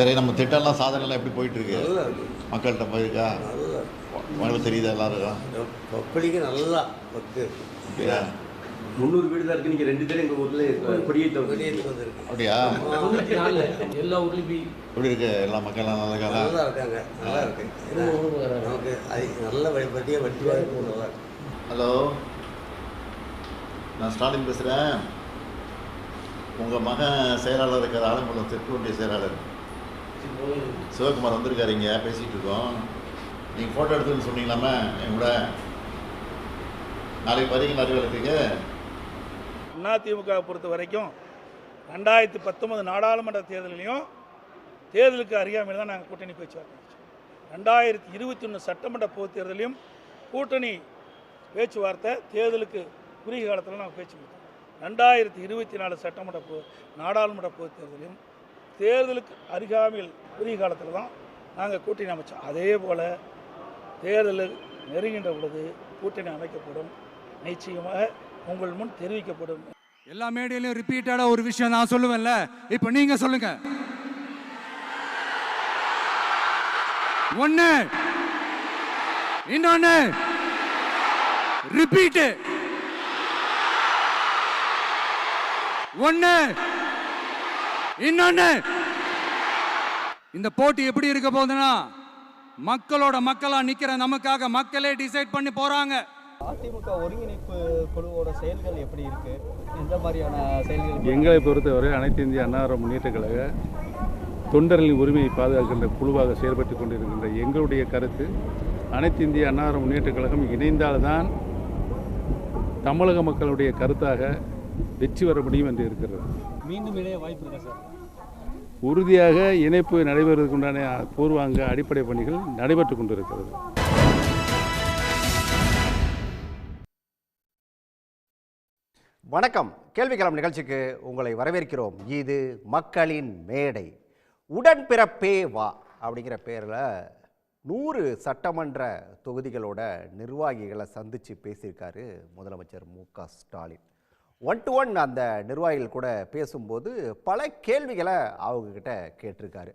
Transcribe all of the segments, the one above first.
சரி, நம்ம திட்டம்லாம் சாதனைலாம் எப்படி போயிட்டுருக்கு? நல்லா இருக்கு. மக்கள்கிட்ட போயிருக்கா? நல்லா உங்களுக்கு தெரியுதா எல்லாருக்கும்? பப்ளிக்கு நல்லா பக்தி இருக்கு. அப்படியா? 300 வீடு தான் இருக்கு. நீங்க 2 பேரும் எங்க ஊர்ல கொடியேற்ற வெளியேற்று வந்திருக்கு. அப்படியா? 94 எல்லா ஊர்லேயும் போய் எப்படி இருக்கு? எல்லா மக்கள்லாம் நல்லா இருக்காங்களா? நல்லா இருக்காங்க. நல்லா இருக்கு. நமக்கு அது நல்ல வட்டியாக இருக்கும். நல்லா இருக்கு. ஹலோ, நான் ஸ்டாலின் பேசுகிறேன். உங்கள் மகன் செயலாளர் இருக்கிற ஆலங்குளம் தெற்கு ஒன்றிய செயலாளர் சிவகுமார் வந்திருக்காரு. இங்கே பேசிகிட்டு இருக்கோம். நீங்கள் ஃபோட்டோ எடுத்துன்னு சொன்னீங்களாமே என் கூட. நாளைக்கு வரீங்களா அறிவாலயத்துக்கு? அதிமுக பொறுத்த வரைக்கும் 2019 நாடாளுமன்ற தேர்தலையும் தேர்தலுக்கு அறியாமையில் தான் நாங்கள் கூட்டணி பேச்சுவார்த்தை வச்சோம். 2021 சட்டமன்ற பொதுத் தேர்தலையும் கூட்டணி பேச்சுவார்த்தை தேர்தலுக்கு குறுகிய காலத்தில் நாங்கள் பேச்சு கொடுத்தோம். 2024 சட்டமன்ற நாடாளுமன்ற பொதுத் தேர்தலையும் தேர்தலுக்கு அருகாமையில் குறுகிய காலத்தில் தான் நாங்கள் கூட்டணி அமைச்சோம். அதே போல் தேர்தல் நெருங்கின்ற பொழுது கூட்டணி அமைக்கப்படும், நிச்சயமாக உங்கள் முன் தெரிவிக்கப்படும். எல்லா மேடையிலும் ரிப்பீட்டடாக ஒரு விஷயம் நான் சொல்லுவேன்ல, இப்போ நீங்க சொல்லுங்க. ஒன்று, இன்னொன்று, ரிப்பீட்டு. ஒன்று, இன்னொன்று. இந்த போட்டி எப்படி இருக்க போகுதுன்னா, மக்களோட மக்களா நிக்கிற நமக்காக மக்களே டிசைட் பண்ணி போறாங்க. அதிமுக ஒருங்கிணைப்பு குழுவோட செயல்கள் எப்படி இருக்கு? எந்த மாதிரியான செயல்கள்? எங்களை பொறுத்தவரை அனைத்து இந்திய அண்ணா திராவிட முன்னேற்றக் கழக தொண்டர்களின் உரிமையை பாதுகாக்கின்ற குழுவாக செயல்பட்டு கொண்டிருக்கின்ற எங்களுடைய கருத்து, அனைத்து இந்திய அண்ணா திராவிட முன்னேற்றக் கழகம் இணைந்தால்தான் தமிழக மக்களுடைய கருத்தாக வெற்றி வர முடியும் என்று இருக்கிறது. மீண்டும் இணைய வாய்ப்பு இருக்கா சார்? உறுதியாக இணைப்பு நடைபெறுவதற்குண்டான பூர்வாங்க அடிப்படை பணிகள் நடைபெற்று கொண்டிருக்கிறது. வணக்கம். கேள்விக்களம் நிகழ்ச்சிக்கு உங்களை வரவேற்கிறோம். இது மக்களின் மேடை. உடன்பிறப்பே வா அப்படிங்கிற பேரில் 100 சட்டமன்ற தொகுதிகளோட நிர்வாகிகளை சந்தித்து பேசியிருக்காரு முதலமைச்சர் மு.க. ஸ்டாலின். 1 to 1 அந்த நிர்வாகிகள் கூட பேசும்போது பல கேள்விகளை அவங்கக்கிட்ட கேட்டிருக்காரு.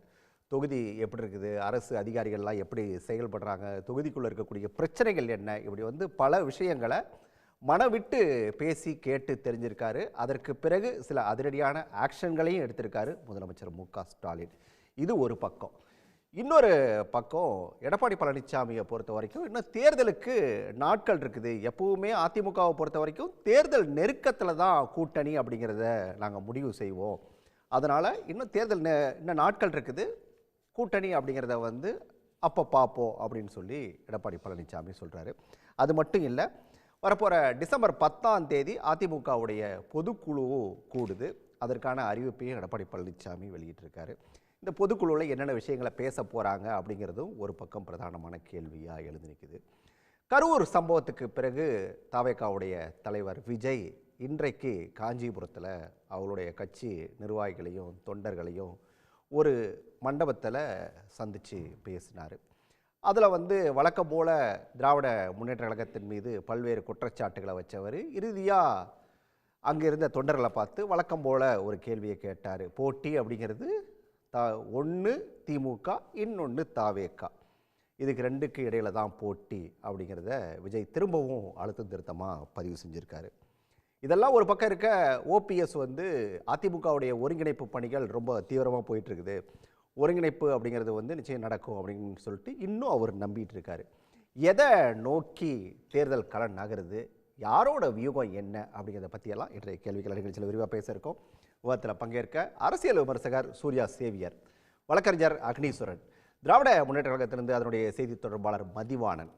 தொகுதி எப்படி இருக்குது, அரசு அதிகாரிகள்லாம் எப்படி செயல்படுறாங்க, தொகுதிக்குள்ளே இருக்கக்கூடிய பிரச்சனைகள் என்ன, இப்படி பல விஷயங்களை மனவிட்டு பேசி கேட்டு தெரிஞ்சிருக்காரு. அதற்கு பிறகு சில அதிரடியான ஆக்ஷன்களையும் எடுத்திருக்காரு முதலமைச்சர் மு.க. ஸ்டாலின். இது ஒரு பக்கம். இன்னொரு பக்கம் எடப்பாடி பழனிசாமியை பொறுத்த வரைக்கும் இன்னும் தேர்தலுக்கு நாட்கள் இருக்குது. எப்பவுமே அதிமுகவை பொறுத்த வரைக்கும் தேர்தல் நெருக்கத்தில் தான் கூட்டணி அப்படிங்கிறத நாங்கள் முடிவு செய்வோம். அதனால் இன்னும் தேர்தல் இன்னும் நாட்கள் இருக்குது, கூட்டணி அப்படிங்கிறத அப்போ பார்ப்போம் அப்படின்னு சொல்லி எடப்பாடி பழனிசாமி சொல்கிறாரு. அது மட்டும் இல்லை, வரப்போகிற டிசம்பர் 10ஆம் தேதி அதிமுகவுடைய பொதுக்குழுவும் கூடுது. அதற்கான அறிவிப்பையும் எடப்பாடி பழனிசாமி வெளியிட்டிருக்காரு. இந்த பொதுக்குழுவில் என்னென்ன விஷயங்களை பேச போகிறாங்க அப்படிங்கிறதும் ஒரு பக்கம் பிரதானமான கேள்வியாக எழுந்து நிற்குது. கரூர் சம்பவத்துக்கு பிறகு தவேகாவுடைய தலைவர் விஜய் இன்றைக்கு காஞ்சிபுரத்தில் அவங்களுடைய கட்சி நிர்வாகிகளையும் தொண்டர்களையும் ஒரு மண்டபத்தில் சந்தித்து பேசினார். அதில் வழக்கம் போல் திராவிட முன்னேற்ற கழகத்தின் மீது பல்வேறு குற்றச்சாட்டுகளை வச்சவர் இறுதியாக அங்கே இருந்த தொண்டர்களை பார்த்து வழக்கம் போல் ஒரு கேள்வியை கேட்டார். போட்டி அப்படிங்கிறது ஒன்று திமுக, இன்னொன்று தாவேகா, இதுக்கு 2க்கு இடையில தான் போட்டி அப்படிங்கிறத விஜய் திரும்பவும் அழுத்தம் திருத்தமாக பதிவு செஞ்சுருக்காரு. இதெல்லாம் ஒரு பக்கம் இருக்க, ஓபிஎஸ் அதிமுகவுடைய ஒருங்கிணைப்பு பணிகள் ரொம்ப தீவிரமாக போயிட்டுருக்குது, ஒருங்கிணைப்பு அப்படிங்கிறது நிச்சயம் நடக்கும் அப்படின்னு சொல்லிட்டு இன்னும் அவர் நம்பிட்டு இருக்காரு. எதை நோக்கி தேர்தல் களம் நகருது, யாரோட வியூகம் என்ன அப்படிங்கிறத பற்றியெல்லாம் இன்றைய கேள்விகள் நிகழ்ச்சியில் விரிவாக பேச இருக்கோம். விவாதத்தில் பங்கேற்க அரசியல் விமர்சகர் சூர்யா சேவியர், வழக்கறிஞர் அக்னீஸ்வரன், திராவிட முன்னேற்ற கழகத்திலிருந்து அதனுடைய செய்தி தொடர்பாளர் மதிவாணன்,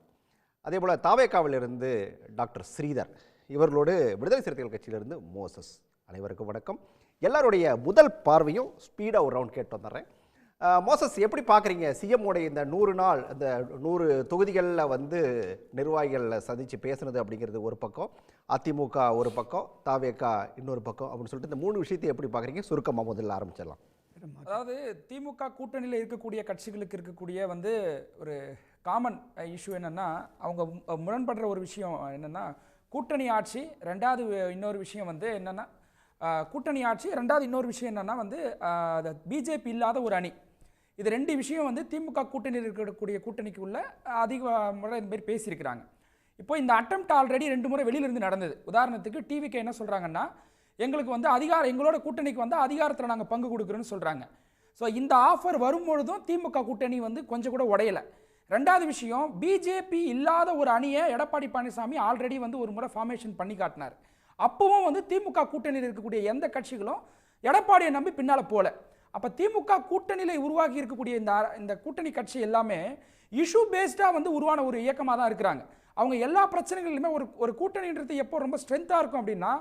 அதே போல் தாவேகாவிலிருந்து டாக்டர் ஸ்ரீதர், இவர்களோடு விடுதலை சிறுத்தைகள் கட்சியிலிருந்து மோசஸ். அனைவருக்கும் வணக்கம். எல்லாருடைய முதல் பார்வையும் ஸ்பீடாக ஒரு ரவுண்ட் கேட்டு வந்துடுறேன். மோசஸ், எப்படி பார்க்குறீங்க சிஎம்மோடைய இந்த 100 நாள், இந்த 100 தொகுதிகளில் நிர்வாகிகளில் சந்தித்து பேசுனது அப்படிங்கிறது ஒரு பக்கம், அதிமுக ஒரு பக்கம், தாவேகா இன்னொரு பக்கம் அப்படின்னு சொல்லிட்டு இந்த 3 விஷயத்தை எப்படி பார்க்குறீங்க? சுருக்கமாக முதல்ல ஆரம்பிச்சிடலாம். அதாவது திமுக கூட்டணியில் இருக்கக்கூடிய கட்சிகளுக்கு இருக்கக்கூடிய ஒரு காமன் இஷ்யூ என்னென்னா, அவங்க முரண்படுற ஒரு விஷயம் என்னென்னா கூட்டணி ஆட்சி, ரெண்டாவது இன்னொரு விஷயம் என்னென்னா கூட்டணி ஆட்சி, ரெண்டாவது இன்னொரு விஷயம் என்னென்னா பிஜேபி இல்லாத ஒரு அணி. இது 2 விஷயம் வந்து திமுக கூட்டணியில் இருக்கக்கூடிய கூட்டணிக்கு உள்ள அதிக முறை இந்த மாதிரி பேசியிருக்கிறாங்க. இப்போ இந்த அட்டெம்ப்ட் ஆல்ரெடி 2 முறை வெளியிலிருந்து நடந்தது. உதாரணத்துக்கு டிவிக்கு என்ன சொல்கிறாங்கன்னா, எங்களுக்கு வந்து எங்களோட கூட்டணிக்கு வந்து அதிகாரத்தில் நாங்கள் பங்கு கொடுக்குறோன்னு சொல்கிறாங்க. ஸோ இந்த ஆஃபர் வரும்பொழுதும் திமுக கூட்டணி வந்து கொஞ்சம் கூட உடையலை. 2வது விஷயம், பிஜேபி இல்லாத ஒரு அணியை எடப்பாடி பழனிசாமி ஆல்ரெடி வந்து ஒரு முறை ஃபார்மேஷன் பண்ணி காட்டினார். அப்பவும் வந்து திமுக கூட்டணியில் இருக்கக்கூடிய எந்த கட்சிகளும் எடப்பாடியை நம்பி பின்னால் போல. அப்போ திமுக கூட்டணியில் உருவாகி இருக்கக்கூடிய இந்த கூட்டணி கட்சி எல்லாமே இஷ்யூ பேஸ்டாக வந்து உருவான ஒரு இயக்கமாக தான் இருக்கிறாங்க. அவங்க எல்லா பிரச்சனைகளிலுமே ஒரு கூட்டணின்றது எப்போ ரொம்ப ஸ்ட்ரென்த்தாக இருக்கும் அப்படின்னா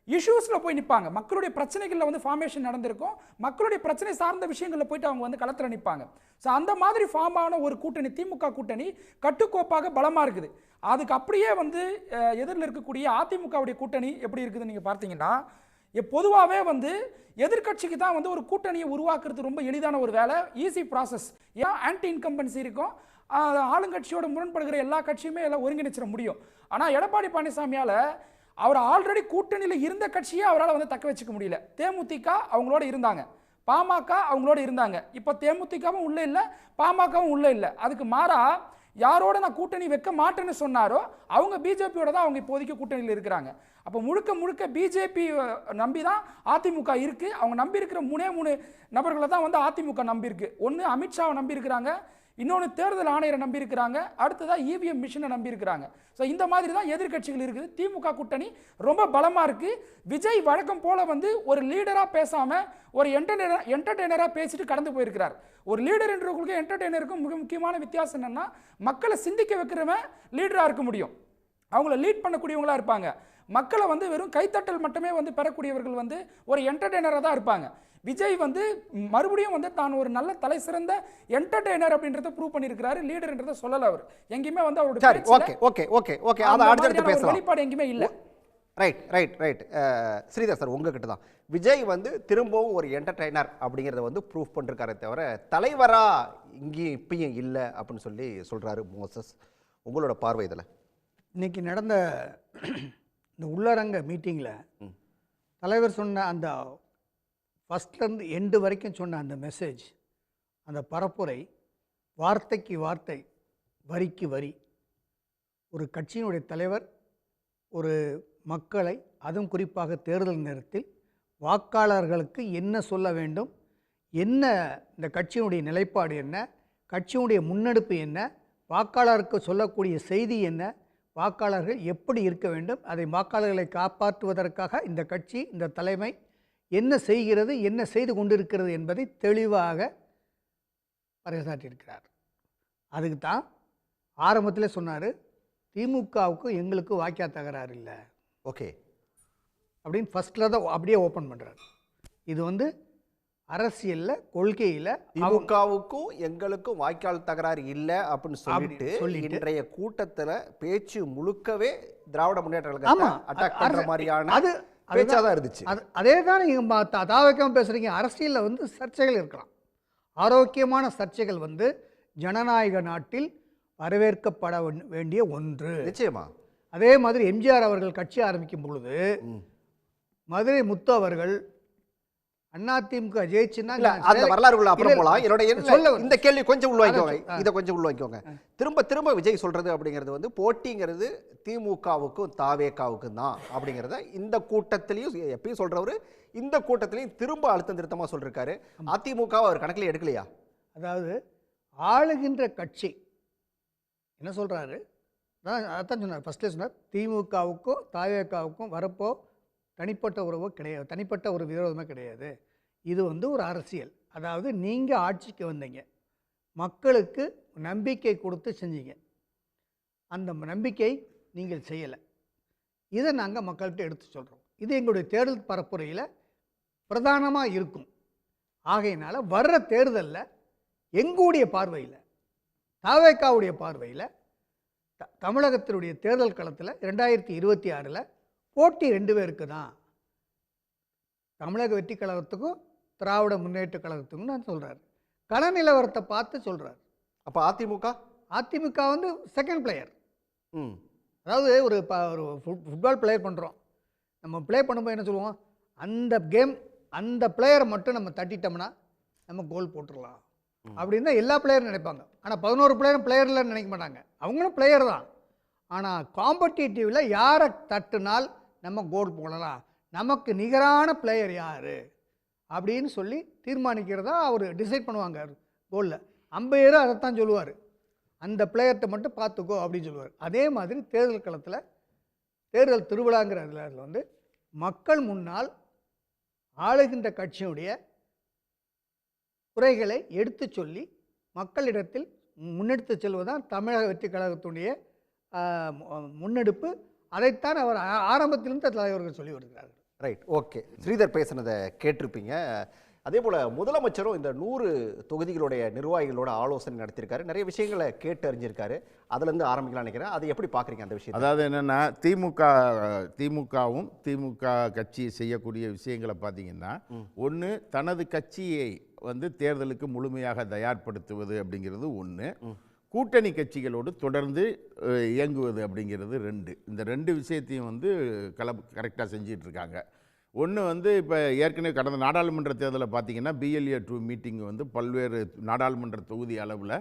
இஷ்யூஸில் போய் நிற்பாங்க. மக்களுடைய பிரச்சனைகளில் வந்து ஃபார்மேஷன் நடந்திருக்கும், மக்களுடைய பிரச்சனை சார்ந்த விஷயங்களில் போயிட்டு அவங்க வந்து களத்தில் நிற்பாங்க. ஸோ அந்த மாதிரி ஃபார்ம் ஆன ஒரு கூட்டணி திமுக கூட்டணி கட்டுக்கோப்பாக பலமாக இருக்குது. அதுக்கு அப்படியே வந்து எதிரில் இருக்கக்கூடிய அதிமுகவுடைய கூட்டணி எப்படி இருக்குதுன்னு நீங்கள் பார்த்தீங்கன்னா, பொதுவாகவே வந்து எதிர்கட்சிக்கு தான் வந்து ஒரு கூட்டணியை உருவாக்குறது ரொம்ப எளிதான ஒரு வேலை, ஈஸி ப்ராசஸ். ஏன் ஆன்டி இன்கம்பன்சி இருக்கும், ஆளுங்கட்சியோட முரண்படுகிற எல்லா கட்சியுமே எல்லாம் ஒருங்கிணைச்சிட முடியும். ஆனால் எடப்பாடி பழனிசாமியால் அவர் ஆல்ரெடி கூட்டணியில் இருந்த கட்சியை அவரால் வந்து தக்க வச்சுக்க முடியல. தேமுதிக அவங்களோட இருந்தாங்க, பாமக அவங்களோட இருந்தாங்க. இப்போ தேமுதிகவும் உள்ளே இல்லை, பாமகவும் உள்ளே இல்லை. அதுக்கு மாறா யாரோட நான் கூட்டணி வைக்க மாட்டேன்னு சொன்னாரோ அவங்க பிஜேபியோட தான் அவங்க இப்போதைக்கு கூட்டணியில் இருக்கிறாங்க. அப்போ முழுக்க முழுக்க பிஜேபி நம்பி தான் அதிமுக இருக்குது. அவங்க நம்பி இருக்கிற 3 நபர்களை தான் வந்து அதிமுக நம்பியிருக்கு. ஒன்று அமித்ஷாவை நம்பி இருக்கிறாங்க, இன்னொன்று தேர்தல் ஆணையரை நம்பி இருக்கிறாங்க, அடுத்ததாக இவிஎம் மிஷினை நம்பி இருக்கிறாங்க. ஸோ இந்த மாதிரி தான் எதிர்கட்சிகள் இருக்குது. திமுக கூட்டணி ரொம்ப பலமாக இருக்குது. விஜய் வழக்கம் போல் வந்து ஒரு லீடராக பேசாமல் ஒரு என்டர்டெய்னராக பேசிட்டு கடந்து போயிருக்கிறார். ஒரு லீடர் என்றவங்களுக்கு என்டர்டெய்னருக்கும் மிக முக்கியமான வித்தியாசம் என்னென்னா, மக்களை சிந்திக்க வைக்கிறவன் லீடராக இருக்க முடியும், அவங்கள லீட் பண்ணக்கூடியவங்களாக இருப்பாங்க. மக்களை வந்து வெறும் கைத்தட்டல் மட்டுமே வந்து பெறக்கூடியவர்கள் வந்து ஒரு என்டர்டெய்னராக தான் இருப்பாங்க. விஜய் வந்து மறுபடியும் வந்து தான் ஒரு நல்ல தலை சிறந்த என்டர்டெய்னர் அப்படின்றத ப்ரூவ் பண்ணியிருக்கிறாரு. லீடர்ன்றத சொல்லல அவர் எங்கேயுமே வந்து அவருடைய வெளிப்பாடு எங்கேயுமே இல்லை. ரைட் ஸ்ரீதர் சார், உங்ககிட்ட தான் விஜய் வந்து திரும்பவும் ஒரு என்டர்டெய்னர் அப்படிங்கிறத வந்து ப்ரூஃப் பண்ணிருக்காரே தவிர தலைவரா இங்கேயும் இப்பயும் இல்லை அப்படின்னு சொல்லி சொல்றாரு மோசஸ். உங்களோட பார்வை இதில்? இன்னைக்கு நடந்த இந்த உள்ளரங்க மீட்டிங்கில் தலைவர் சொன்ன அந்த ஃபஸ்ட்லேருந்து எண்டு வரைக்கும் சொன்ன அந்த மெசேஜ், அந்த பரப்புரை, வார்த்தைக்கு வார்த்தை, வரிக்கு வரி, ஒரு கட்சியினுடைய தலைவர் ஒரு மக்களை, அதுவும் குறிப்பாக தேர்தல் நேரத்தில் வாக்காளர்களுக்கு என்ன சொல்ல வேண்டும், என்ன இந்த கட்சியினுடைய நிலைப்பாடு என்ன, கட்சியினுடைய முன்னெடுப்பு என்ன, வாக்காளருக்கு சொல்லக்கூடிய செய்தி என்ன, வாக்காளர்கள் எப்படி இருக்க வேண்டும், அதை வாக்காளர்களை காப்பாற்றுவதற்காக இந்த கட்சி, இந்த தலைமை என்ன செய்கிறது, என்ன செய்து கொண்டிருக்கிறது என்பதை தெளிவாக பறைசாற்றியிருக்கிறார். அதுக்கு தான் ஆரம்பத்தில் சொன்னார், திமுகவுக்கும் எங்களுக்கும் வாக்கியா தகராறு இல்லை, ஓகே அப்படின்னு ஃபஸ்ட்டில் தான் அப்படியே ஓப்பன் பண்ணுறாரு. இது வந்து அரசியலில், கொள்கையில் திமுகவுக்கும் எங்களுக்கும் வாய்க்கால் தகராறு இல்லை அப்படின்னு சொல்லிட்டு இன்றைய கூட்டத்தில் பேச்சு முழுக்கவே திராவிட முன்னேற்ற கழகத்தை அட்டாக் பண்ணுற மாதிரியான அது பேச்சாதான் இருந்துச்சு. அதே தான் நீங்கள் தாவக்காம பேசுகிறீங்க. அரசியலில் வந்து சர்ச்சைகள் இருக்கலாம், ஆரோக்கியமான சர்ச்சைகள் வந்து ஜனநாயக நாட்டில் வரவேற்கப்பட வேண்டிய ஒன்று. நிச்சயமா. அதே மாதிரி எம்ஜிஆர் அவர்கள் கட்சி ஆரம்பிக்கும் பொழுது மதுரை முத்து அவர்கள் அதிமுக ஜெயிச்சுன்னா அந்த வரலாறுக்குள்ள அப்புறம் போலாம். என்னோட இந்த கேள்வி கொஞ்சம் உள்வாங்கிக்கோங்க, இதை கொஞ்சம் உள்வாங்கிக்கோங்க. திரும்ப திரும்ப விஜய் சொல்றது அப்படிங்கிறது வந்து போட்டிங்கிறது திமுகவுக்கும் தாவேகாவுக்கும் தான் அப்படிங்கிறத இந்த கூட்டத்திலையும் எப்பயும் சொல்றவரு இந்த கூட்டத்திலையும் திரும்ப அழுத்தம் திருத்தமா சொல்றாரு. அதிமுக அவர் கணக்கில் எடுக்கலையா? அதாவது ஆளுகின்ற கட்சி என்ன சொல்றாரு, அதான் சொன்னார், ஃபர்ஸ்ட்லேயே சொன்னார், திமுகவுக்கும் தாவேகாவுக்கும் வரப்போ தனிப்பட்ட உறவோ கிடையாது, தனிப்பட்ட ஒரு விரோதமே கிடையாது. இது வந்து ஒரு அரசியல். அதாவது நீங்கள் ஆட்சிக்கு வந்தீங்க, மக்களுக்கு நம்பிக்கை கொடுத்து செஞ்சீங்க, அந்த நம்பிக்கை நீங்கள் செய்யலை, இதை நாங்கள் மக்கள்கிட்ட எடுத்து சொல்கிறோம். இது எங்களுடைய தேர்தல் பரப்புரையில் பிரதானமாக இருக்கும். ஆகையினால வர்ற தேர்தலில் எங்களுடைய பார்வையில், தாவேகாவுடைய பார்வையில், தமிழகத்தினுடைய தேர்தல் களத்தில் 2026 போட்டி 2 பேருக்கு தான், தமிழக வெற்றி கழகத்துக்கும் திராவிட முன்னேற்ற கழகத்துக்கும் நான் சொல்கிறார். கள நிலவரத்தை பார்த்து சொல்கிறார். அப்போ அதிமுக வந்து செகண்ட் பிளேயர். அதாவது ஒரு ஃபுட்பால் பிளேயர் பண்ணுறோம், நம்ம ப்ளே பண்ணும்போது என்ன சொல்லுவோம், அந்த கேம் அந்த பிளேயரை மட்டும் நம்ம தட்டிட்டோம்னா நம்ம கோல் போட்டுடலாம், அப்படின்னு தான் எல்லா பிளேயரும் நினைப்பாங்க. ஆனால் 11 பிளேயரும் பிளேயரில் நினைக்க மாட்டாங்க, அவங்களும் பிளேயர் தான். ஆனால் காம்படிட்டிவில் யாரை தட்டுனால் நம்ம கோல் போடலாம், நமக்கு நிகரான பிளேயர் யார் அப்படின்னு சொல்லி தீர்மானிக்கிறதா அவர் டிசைட் பண்ணுவாங்க. கோலில் அம்பையரும் அதைத்தான் சொல்லுவார், அந்த பிளேயர்கிட்ட மட்டும் பார்த்துக்கோ அப்படின்னு சொல்லுவார். அதே மாதிரி தேர்தல் களத்தில் தேர்தல் திருவிழாங்கிறதுல வந்து மக்கள் முன்னால் ஆளுகின்ற கட்சியுடைய குறைகளை எடுத்து சொல்லி மக்களிடத்தில் முன்னெடுத்து செல்வதுதான் தமிழக வெற்றி கழகத்துடைய முன்னெடுப்பு. அதைத்தான் அவர் ஆரம்பத்திலிருந்து தலைவர்கள் சொல்லி வருகிறார்கள். Right, okay. ஸ்ரீதர் பேசுனதை கேட்டிருப்பீங்க. அதே போல் முதலமைச்சரும் இந்த 100 தொகுதிகளுடைய நிர்வாகிகளோட ஆலோசனை நடத்தியிருக்காரு, நிறைய விஷயங்களை கேட்டு அறிஞ்சிருக்காரு. அதுலேருந்து ஆரம்பிக்கலாம் நினைக்கிறேன். அதை எப்படி பார்க்குறீங்க அந்த விஷயம்? அதாவது என்னென்னா திமுகவும் திமுக கட்சி செய்யக்கூடிய விஷயங்களை பார்த்தீங்கன்னா, ஒன்று தனது கட்சியை வந்து தேர்தலுக்கு முழுமையாக தயார்படுத்துவது அப்படிங்கிறது ஒன்று, கூட்டணி கட்சிகளோடு தொடர்ந்து இயங்குவது அப்படிங்கிறது 2. இந்த 2 விஷயத்தையும் வந்து கரெக்டாக செஞ்சிட்ருக்காங்க. ஒன்று வந்து இப்போ ஏற்கனவே கடந்த நாடாளுமன்ற தேர்தலில் பார்த்திங்கன்னா BLA 2 மீட்டிங் வந்து பல்வேறு நாடாளுமன்ற தொகுதி அளவில்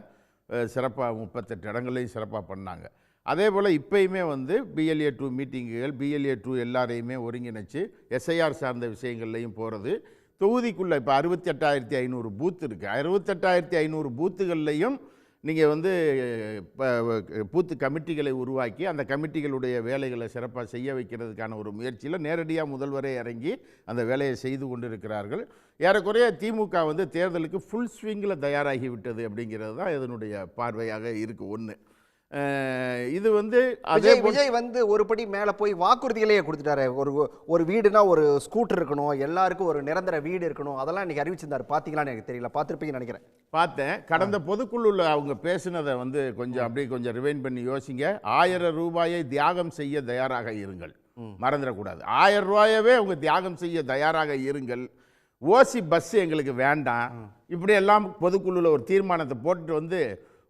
சிறப்பாக 38 இடங்களையும் சிறப்பாக பண்ணாங்க. அதே போல் இப்போயுமே வந்து BLA 2 மீட்டிங்குகள், BLA 2 எல்லாரையுமே ஒருங்கிணைச்சு SIR சார்ந்த விஷயங்கள்லையும் போகிறது. தொகுதிக்குள்ளே இப்போ 68,500 பூத்து இருக்குது. 68,500 பூத்துகள்லையும் நீங்கள் வந்து பூத்து கமிட்டிகளை உருவாக்கி அந்த கமிட்டிகளுடைய வேலைகளை சிறப்பாக செய்ய வைக்கிறதுக்கான ஒரு முயற்சியில் நேரடியாக முதல்வரே இறங்கி அந்த வேலையை செய்து கொண்டிருக்கிறார்கள். ஏறக்குறைய திமுக வந்து தேர்தலுக்கு ஃபுல் ஸ்விங்கில் தயாராகி விட்டது அப்படிங்கிறது தான் இதனுடைய பார்வையாக இருக்குது. ஒன்று இது வந்து விஜய் வந்து ஒருபடி மேலே போய் வாக்குறுதிகளையே கொடுத்துட்டாரு. ஒரு வீடுனா ஒரு ஸ்கூட்டர் இருக்கணும், எல்லாருக்கும் ஒரு நிரந்தர வீடு இருக்கணும், அதெல்லாம் இன்னைக்கு அறிவிச்சிருந்தாரு. பார்த்தீங்களான்னு எனக்கு தெரியல, பார்த்துருப்பீங்கன்னு நினைக்கிறேன். பார்த்தேன். கடந்த பொதுக்குழுவில் அவங்க பேசினதை வந்து கொஞ்சம் அப்படியே கொஞ்சம் ரிவைண்ட் பண்ணி யோசிங்க. 1000 ரூபாயை தியாகம் செய்ய தயாராக இருங்கள், மறந்துடக்கூடாது. 1000 ரூபாயவே அவங்க தியாகம் செய்ய தயாராக இருங்கள். ஓசி பஸ் எங்களுக்கு வேண்டாம், இப்படியெல்லாம் பொதுக்குழுவில் ஒரு தீர்மானத்தை போட்டுட்டு வந்து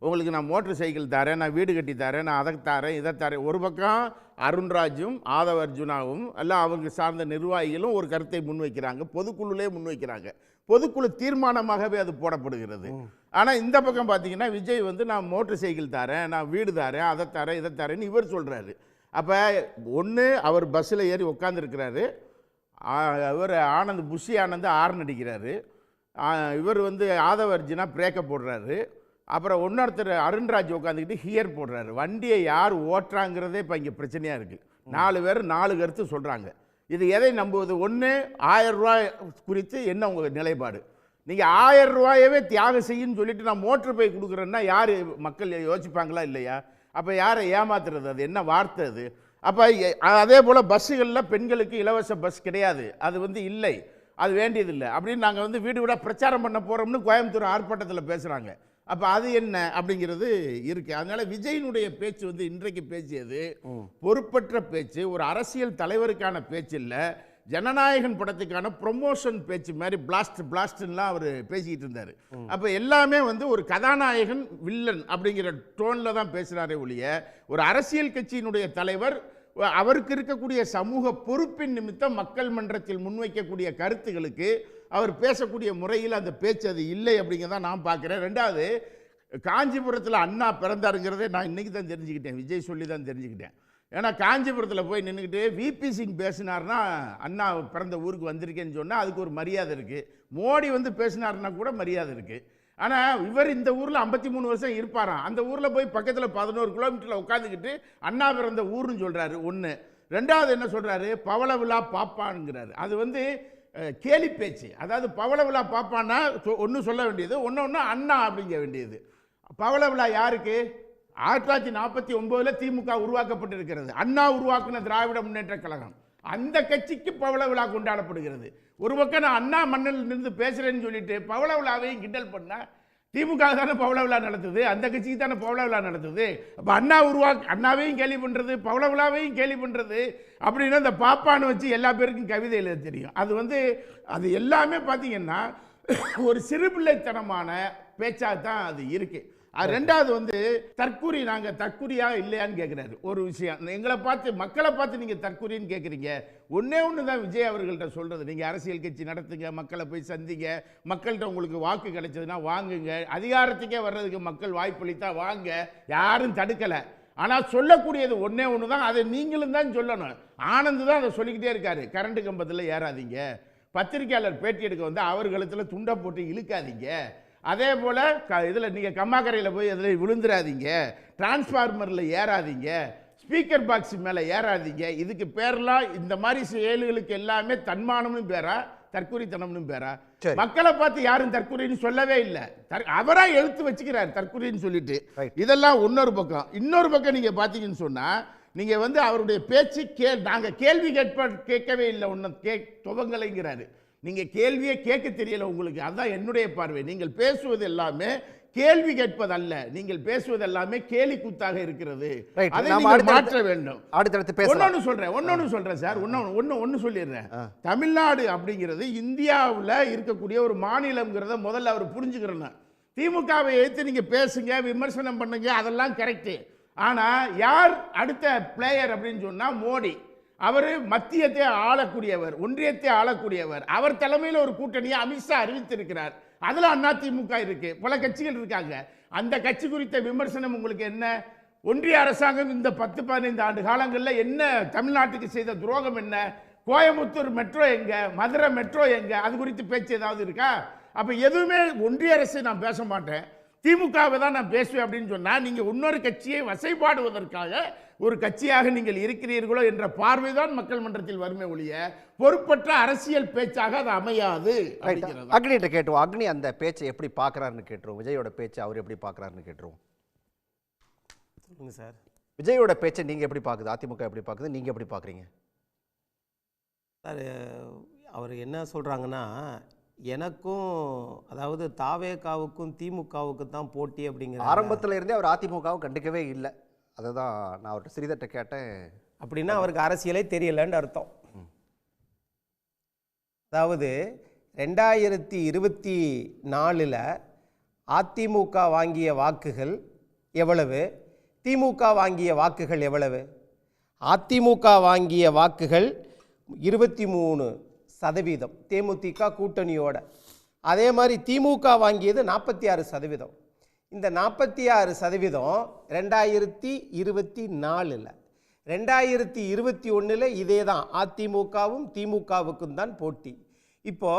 உங்களுக்கு நான் மோட்டர் சைக்கிள் தரேன், நான் வீடு கட்டி தரேன், நான் அதை தரேன், இதை தரேன். ஒரு பக்கம் அருண்ராஜும் ஆதவ அர்ஜுனாவும் எல்லாம் அவங்க சார்ந்த நிர்வாகிகளும் ஒரு கருத்தை முன்வைக்கிறாங்க, பொதுக்குழுலே முன்வைக்கிறாங்க. பொதுக்குழு தீர்மானமாகவே அது போடப்படுகிறது. ஆனால் இந்த பக்கம் பார்த்தீங்கன்னா விஜய் வந்து நான் மோட்டர் சைக்கிள் தரேன், நான் வீடு தரேன், அதை தரேன், இதை தரேன்னு இவர் சொல்கிறாரு. அப்போ ஒன்று அவர் பஸ்ஸில் ஏறி உட்காந்துருக்கிறாரு, இவர் புஷி ஆனந்த் ஆர்ன் அடிக்கிறாரு, இவர் வந்து ஆதவ அர்ஜுனா பிரேக்கை போடுறாரு, அப்புறம் இன்னொருத்தர் அருண்ராஜ் உட்காந்துக்கிட்டு ஹியர் போடுறாரு. வண்டியை யார் ஓட்டுறாங்கிறதே இப்போ இங்கே பிரச்சனையாக இருக்குது. 4 பேர் 4 கருத்து சொல்கிறாங்க. இது எதை நம்புவது? ஒன்று 1000 ரூபாய் குறித்து என்ன உங்கள் நிலைப்பாடு? நீங்கள் 1000 ரூபாயவே தியாகம் செய்யுன்னு சொல்லிட்டு நான் மோட்டர் பைக் கொடுக்குறேன்னா யார் மக்கள் யோசிப்பாங்களா இல்லையா? அப்போ யாரை ஏமாத்துறது? அது என்ன வார்த்தை அது? அப்போ அதே போல் பஸ்ஸுகளில் பெண்களுக்கு இலவச பஸ் கிடையாது, அது வந்து இல்லை, அது வேண்டியதில்லை அப்படின்னு நாங்கள் வந்து வீடு வீடாக பிரச்சாரம் பண்ண போகிறோம்னு கோயம்புத்தூர் ஆர்ப்பாட்டத்தில் பேசுகிறாங்க. அப்போ அது என்ன அப்படிங்கிறது இருக்குது. அதனால் விஜயினுடைய பேச்சு வந்து இன்றைக்கு பேசியது பொறுப்பற்ற பேச்சு, ஒரு அரசியல் தலைவருக்கான பேச்சு இல்லை, ஜனநாயகன் படத்துக்கான ப்ரொமோஷன் பேச்சு மாதிரி பிளாஸ்ட்லாம் அவர் பேசிக்கிட்டு இருந்தார். அப்போ எல்லாமே வந்து ஒரு கதாநாயகன் வில்லன் அப்படிங்கிற டோனில் தான் பேசுகிறாரே ஒழிய ஒரு அரசியல் கட்சியினுடைய தலைவர் அவருக்கு இருக்கக்கூடிய சமூக பொறுப்பின் நிமித்தம் மக்கள் மன்றத்தில் முன்வைக்கக்கூடிய கருத்துகளுக்கு அவர் பேசக்கூடிய முறையில் அந்த பேச்சு அது இல்லை அப்படிங்கிறதான் நான் பார்க்குறேன். 2வது, காஞ்சிபுரத்தில் அண்ணா பிறந்தாருங்கிறதே நான் இன்றைக்கி தான் தெரிஞ்சுக்கிட்டேன், விஜய் சொல்லி தான் தெரிஞ்சுக்கிட்டேன். ஏன்னா காஞ்சிபுரத்தில் போய் நின்றுக்கிட்டு VP சிங் பேசினார்னா அண்ணா பிறந்த ஊருக்கு வந்திருக்கேன்னு சொன்னால் அதுக்கு ஒரு மரியாதை இருக்குது. மோடி வந்து பேசினார்னா கூட மரியாதை இருக்குது. ஆனால் இவர் இந்த ஊரில் 53 வருஷம் இருப்பாராம், அந்த ஊரில் போய் பக்கத்தில் 11 கிலோமீட்டரில் உட்காந்துக்கிட்டு அண்ணா பிறந்த ஊர்னு சொல்கிறாரு. 1. 2வது என்ன சொல்கிறாரு? பவள விழா பாப்பான்ங்கிறாரு. அது வந்து கேலி பேச்சு. அதாவது பவள விழா பாப்பான்னா ஒன்று சொல்ல வேண்டியது, ஒன்று அண்ணா அப்படிங்க வேண்டியது. பவள விழா யாருக்கு? 1949 திமுக உருவாக்கப்பட்டிருக்கிறது. அண்ணா உருவாக்குன திராவிட முன்னேற்ற கழகம், அந்த கட்சிக்கு பவள விழா கொண்டாடப்படுகிறது. ஒரு பக்கம் நான் அண்ணா மண்ணில் இருந்து பேசுகிறேன்னு சொல்லிட்டு பவள விழாவையும் கிண்டல் பண்ணால் திமுக தானே பவள விழா நடத்துது, அந்த கட்சிக்கு தானே பவள விழா நடத்துது. அப்போ அண்ணாவையும் கேலி பண்ணுறது, பவள விழாவையும் கேலி பண்ணுறது அப்படின்னா இந்த பாப்பான்னு வச்சு எல்லா பேருக்கும் கவிதை எழுத தெரியும். அது வந்து அது எல்லாமே பார்த்தீங்கன்னா ஒரு சிறுபிள்ளைத்தனமான பேச்சாக தான் அது இருக்குது. ரெண்டாவது வந்து தற்கூரி, நாங்கள் தற்கூரியா இல்லையான்னு கேட்குறாரு. ஒரு விஷயம், எங்களை பார்த்து மக்களை பார்த்து நீங்கள் தற்கூரின்னு கேட்குறீங்க. ஒன்று தான் விஜய் அவர்கள்ட்ட சொல்கிறது, நீங்கள் அரசியல் கட்சி நடத்துங்க, மக்களை போய் சந்திங்க, மக்கள்கிட்ட உங்களுக்கு வாக்கு கிடைச்சதுன்னா வாங்குங்க, அதிகாரத்துக்கே வர்றதுக்கு மக்கள் வாய்ப்பளித்தா வாங்க, யாரும் தடுக்கலை. ஆனால் சொல்லக்கூடியது ஒன்று தான், அதை நீங்களும் தான் சொல்லணும். ஆனந்த் தான் அதை சொல்லிக்கிட்டே இருக்காரு, கரண்ட் கம்பத்தில் ஏறாதீங்க, பத்திரிகையாளர் பேட்டி எடுக்க வந்து அவர்களுக்கு துண்டை போட்டு இழுக்காதீங்க, அதே போல் இதில் நீங்கள் கம்மாக்கரையில் போய் அதில் விழுந்துடாதீங்க, டிரான்ஸ்ஃபார்மரில் ஏறாதீங்க, ஸ்பீக்கர் பாக்ஸ் மேலே ஏறாதீங்க. இதுக்கு பேரெல்லாம் இந்த மாதிரி செயல்களுக்கு எல்லாமே தன்மானம்னு பேரா, தற்கூரித்தனம்னு பேரா? மக்களை பார்த்து யாரும் தற்கூரின்னு சொல்லவே இல்லை, அவரா எழுத்து வச்சுக்கிறார் தற்கூரின்னு சொல்லிட்டு. இதெல்லாம் இன்னொரு பக்கம் நீங்கள் பார்த்தீங்கன்னு சொன்னால், நீங்கள் வந்து அவருடைய பேச்சு நாங்கள் கேள்வி கேட்கவே இல்லை, ஒன்றும் துவங்கலைங்கிறாரு. நீங்கள் கேள்வியே கேட்க தெரியல உங்களுக்கு, அதுதான் என்னுடைய பார்வை. நீங்கள் பேசுவது எல்லாமே கேள்வி கேட்பதல்ல, நீங்கள் பேசுவது எல்லாமே கேலி கூத்தாக இருக்கிறது. அதை நீங்கள் மாற்ற வேண்டும். ஒன்னொன்னு சொல்றேன் சார், ஒன்னு சொல்லிடுறேன். தமிழ்நாடு அப்படிங்கிறது இந்தியாவில் இருக்கக்கூடிய ஒரு மாநிலம்ங்கிறத முதல்ல அவர் புரிஞ்சுக்கிறேன். திமுகவை எடுத்து நீங்க பேசுங்க, விமர்சனம் பண்ணுங்க, அதெல்லாம் கரெக்ட். ஆனா யார் அடுத்த பிளேயர் அப்படின்னு சொன்னா மோடி. அவர் மத்தியத்தை ஆளக்கூடியவர், ஒன்றியத்தை ஆளக்கூடியவர். அவர் தலைமையில் ஒரு கூட்டணியை அமித்ஷா அறிவித்திருக்கிறார். அதில் அதிமுக இருக்கு, பல கட்சிகள் இருக்காங்க. அந்த கட்சி குறித்த விமர்சனம் உங்களுக்கு என்ன? ஒன்றிய அரசாங்கம் இந்த 10-15 ஆண்டு காலங்களில் என்ன தமிழ்நாட்டுக்கு செய்த துரோகம் என்ன? கோயம்புத்தூர் மெட்ரோ எங்க, மதுரை மெட்ரோ எங்க, அது குறித்து பேச்சு ஏதாவது இருக்கா? அப்போ எதுவுமே ஒன்றிய அரசு நான் பேச மாட்டேன், திமுகவை தான் நான் பேசுவேன் அப்படின்னு சொன்னால், நீங்கள் இன்னொரு கட்சியை வசைபாடுவதற்காக ஒரு கட்சியாக நீங்கள் இருக்கிறீர்களோ என்ற பார்வைதான் மக்கள் மன்றத்தில் வருமே ஒழிய பொறுப்பற்ற அரசியல் பேச்சாக அது அமையாது. அக்னிகிட்ட கேட்டுவோம். அக்னி அந்த பேச்சை எப்படி பார்க்குறாருன்னு கேட்டுருவோம். விஜயோட பேச்சை அவர் எப்படி பார்க்குறாருன்னு கேட்டுருவோம். சொல்லுங்கள் சார். விஜயோட பேச்சை நீங்கள் எப்படி பார்க்குது, அதிமுக எப்படி பார்க்குது, நீங்கள் எப்படி பார்க்குறீங்க சார்? அவர் என்ன சொல்கிறாங்கன்னா, எனக்கும் அதாவது தாவேகாவுக்கும் திமுகவுக்கும் தான் போட்டி அப்படிங்கிற ஆரம்பத்தில் இருந்தே அவர் அதிமுகவை கண்டுக்கவே இல்லை. அதுதான் நான் அவர்கிட்ட ஸ்ரீதர்கிட்ட கேட்டேன். அப்படின்னா அவருக்கு அரசியலே தெரியலன்னு அர்த்தம். அதாவது 2024 அதிமுக வாங்கிய வாக்குகள் எவ்வளவு, திமுக வாங்கிய வாக்குகள் எவ்வளவு? அதிமுக வாங்கிய வாக்குகள் 23% தேமுதிக கூட்டணியோட. அதே மாதிரி திமுக வாங்கியது 46%. இந்த 46% 2024. 2021 இதே தான், அதிமுகவும் திமுகவுக்கும் தான் போட்டி. இப்போ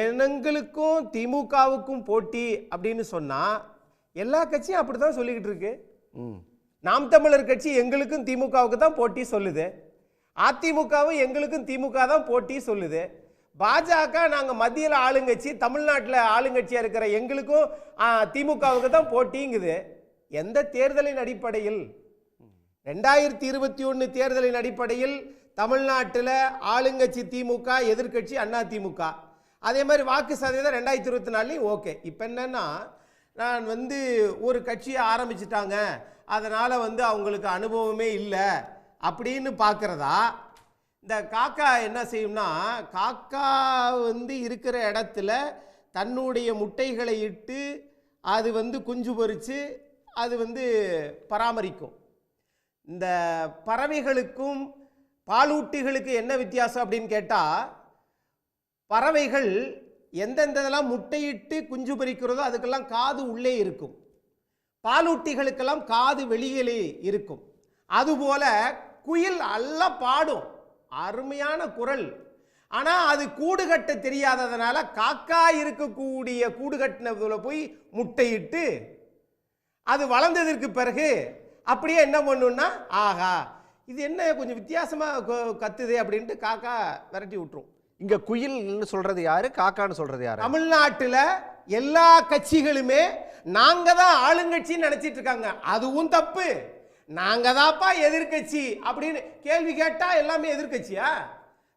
எங்களுக்கும் திமுகவுக்கும் போட்டி அப்படின்னு சொன்னால் எல்லா கட்சியும் அப்படி தான் சொல்லிக்கிட்டு இருக்கு. நாம் தமிழர் கட்சி எங்களுக்கும் திமுகவுக்கு தான் போட்டி சொல்லுது, அதிமுகவும் எங்களுக்கும் திமுக தான் போட்டி சொல்லுது. பாஜக நாங்கள் மத்தியில் ஆளுங்கட்சி, தமிழ்நாட்டில் ஆளுங்கட்சியாக இருக்கிற எங்களுக்கும் திமுகவுக்கு தான் போட்டிங்குது. எந்த தேர்தலின் அடிப்படையில்? 2021 தேர்தலின் அடிப்படையில் தமிழ்நாட்டில் ஆளுங்கட்சி திமுக, எதிர்கட்சி அதிமுக. அதே மாதிரி வாக்கு சதவீதம் 2024 ஓகே. இப்போ என்னன்னா, நான் வந்து ஒரு கட்சியை ஆரம்பிச்சிட்டாங்க, அதனால் வந்து அவங்களுக்கு அனுபவமே இல்லை அப்படின்னு பார்க்குறதா? இந்த காக்கா என்ன செய்யும்னா, காக்கா வந்து இருக்கிற இடத்துல தன்னுடைய முட்டைகளை இட்டு அது வந்து குஞ்சு பொறித்து அது வந்து பராமரிக்கும். இந்த பறவைகளுக்கும் பாலூட்டிகளுக்கு என்ன வித்தியாசம் அப்படின்னு கேட்டால், பறவைகள் எந்தெந்தெல்லாம் முட்டையிட்டு குஞ்சு பொறிக்கிறதோ அதுக்கெல்லாம் காது உள்ளே இருக்கும், பாலூட்டிகளுக்கெல்லாம் காது வெளியிலே இருக்கும். அதுபோல குயில் நல்லா பாடும், அருமையான குரல். ஆனால் அது கூடு கட்ட தெரியாததுனால காக்கா இருக்கக்கூடிய கூடு கட்டினதுல போய் முட்டையிட்டு அது வளர்ந்ததற்கு பிறகு அப்படியே என்ன பண்ணுன்னா, ஆஹா இது என்ன கொஞ்சம் வித்தியாசமாக கத்துது அப்படின்ட்டு காக்கா விரட்டி விட்டுரும். இங்கே குயில்னு சொல்கிறது யாரு, காக்கான்னு சொல்கிறது யாரு? தமிழ்நாட்டில் எல்லா கட்சிகளுமே நாங்கள் தான் ஆளுங்கட்சின்னு நினச்சிட்டு இருக்காங்க. அதுவும் தப்பு. நாங்கள் தான்ப்பா எதிர்கட்சி அப்படின்னு கேள்வி கேட்டால் எல்லாமே எதிர்கட்சியா?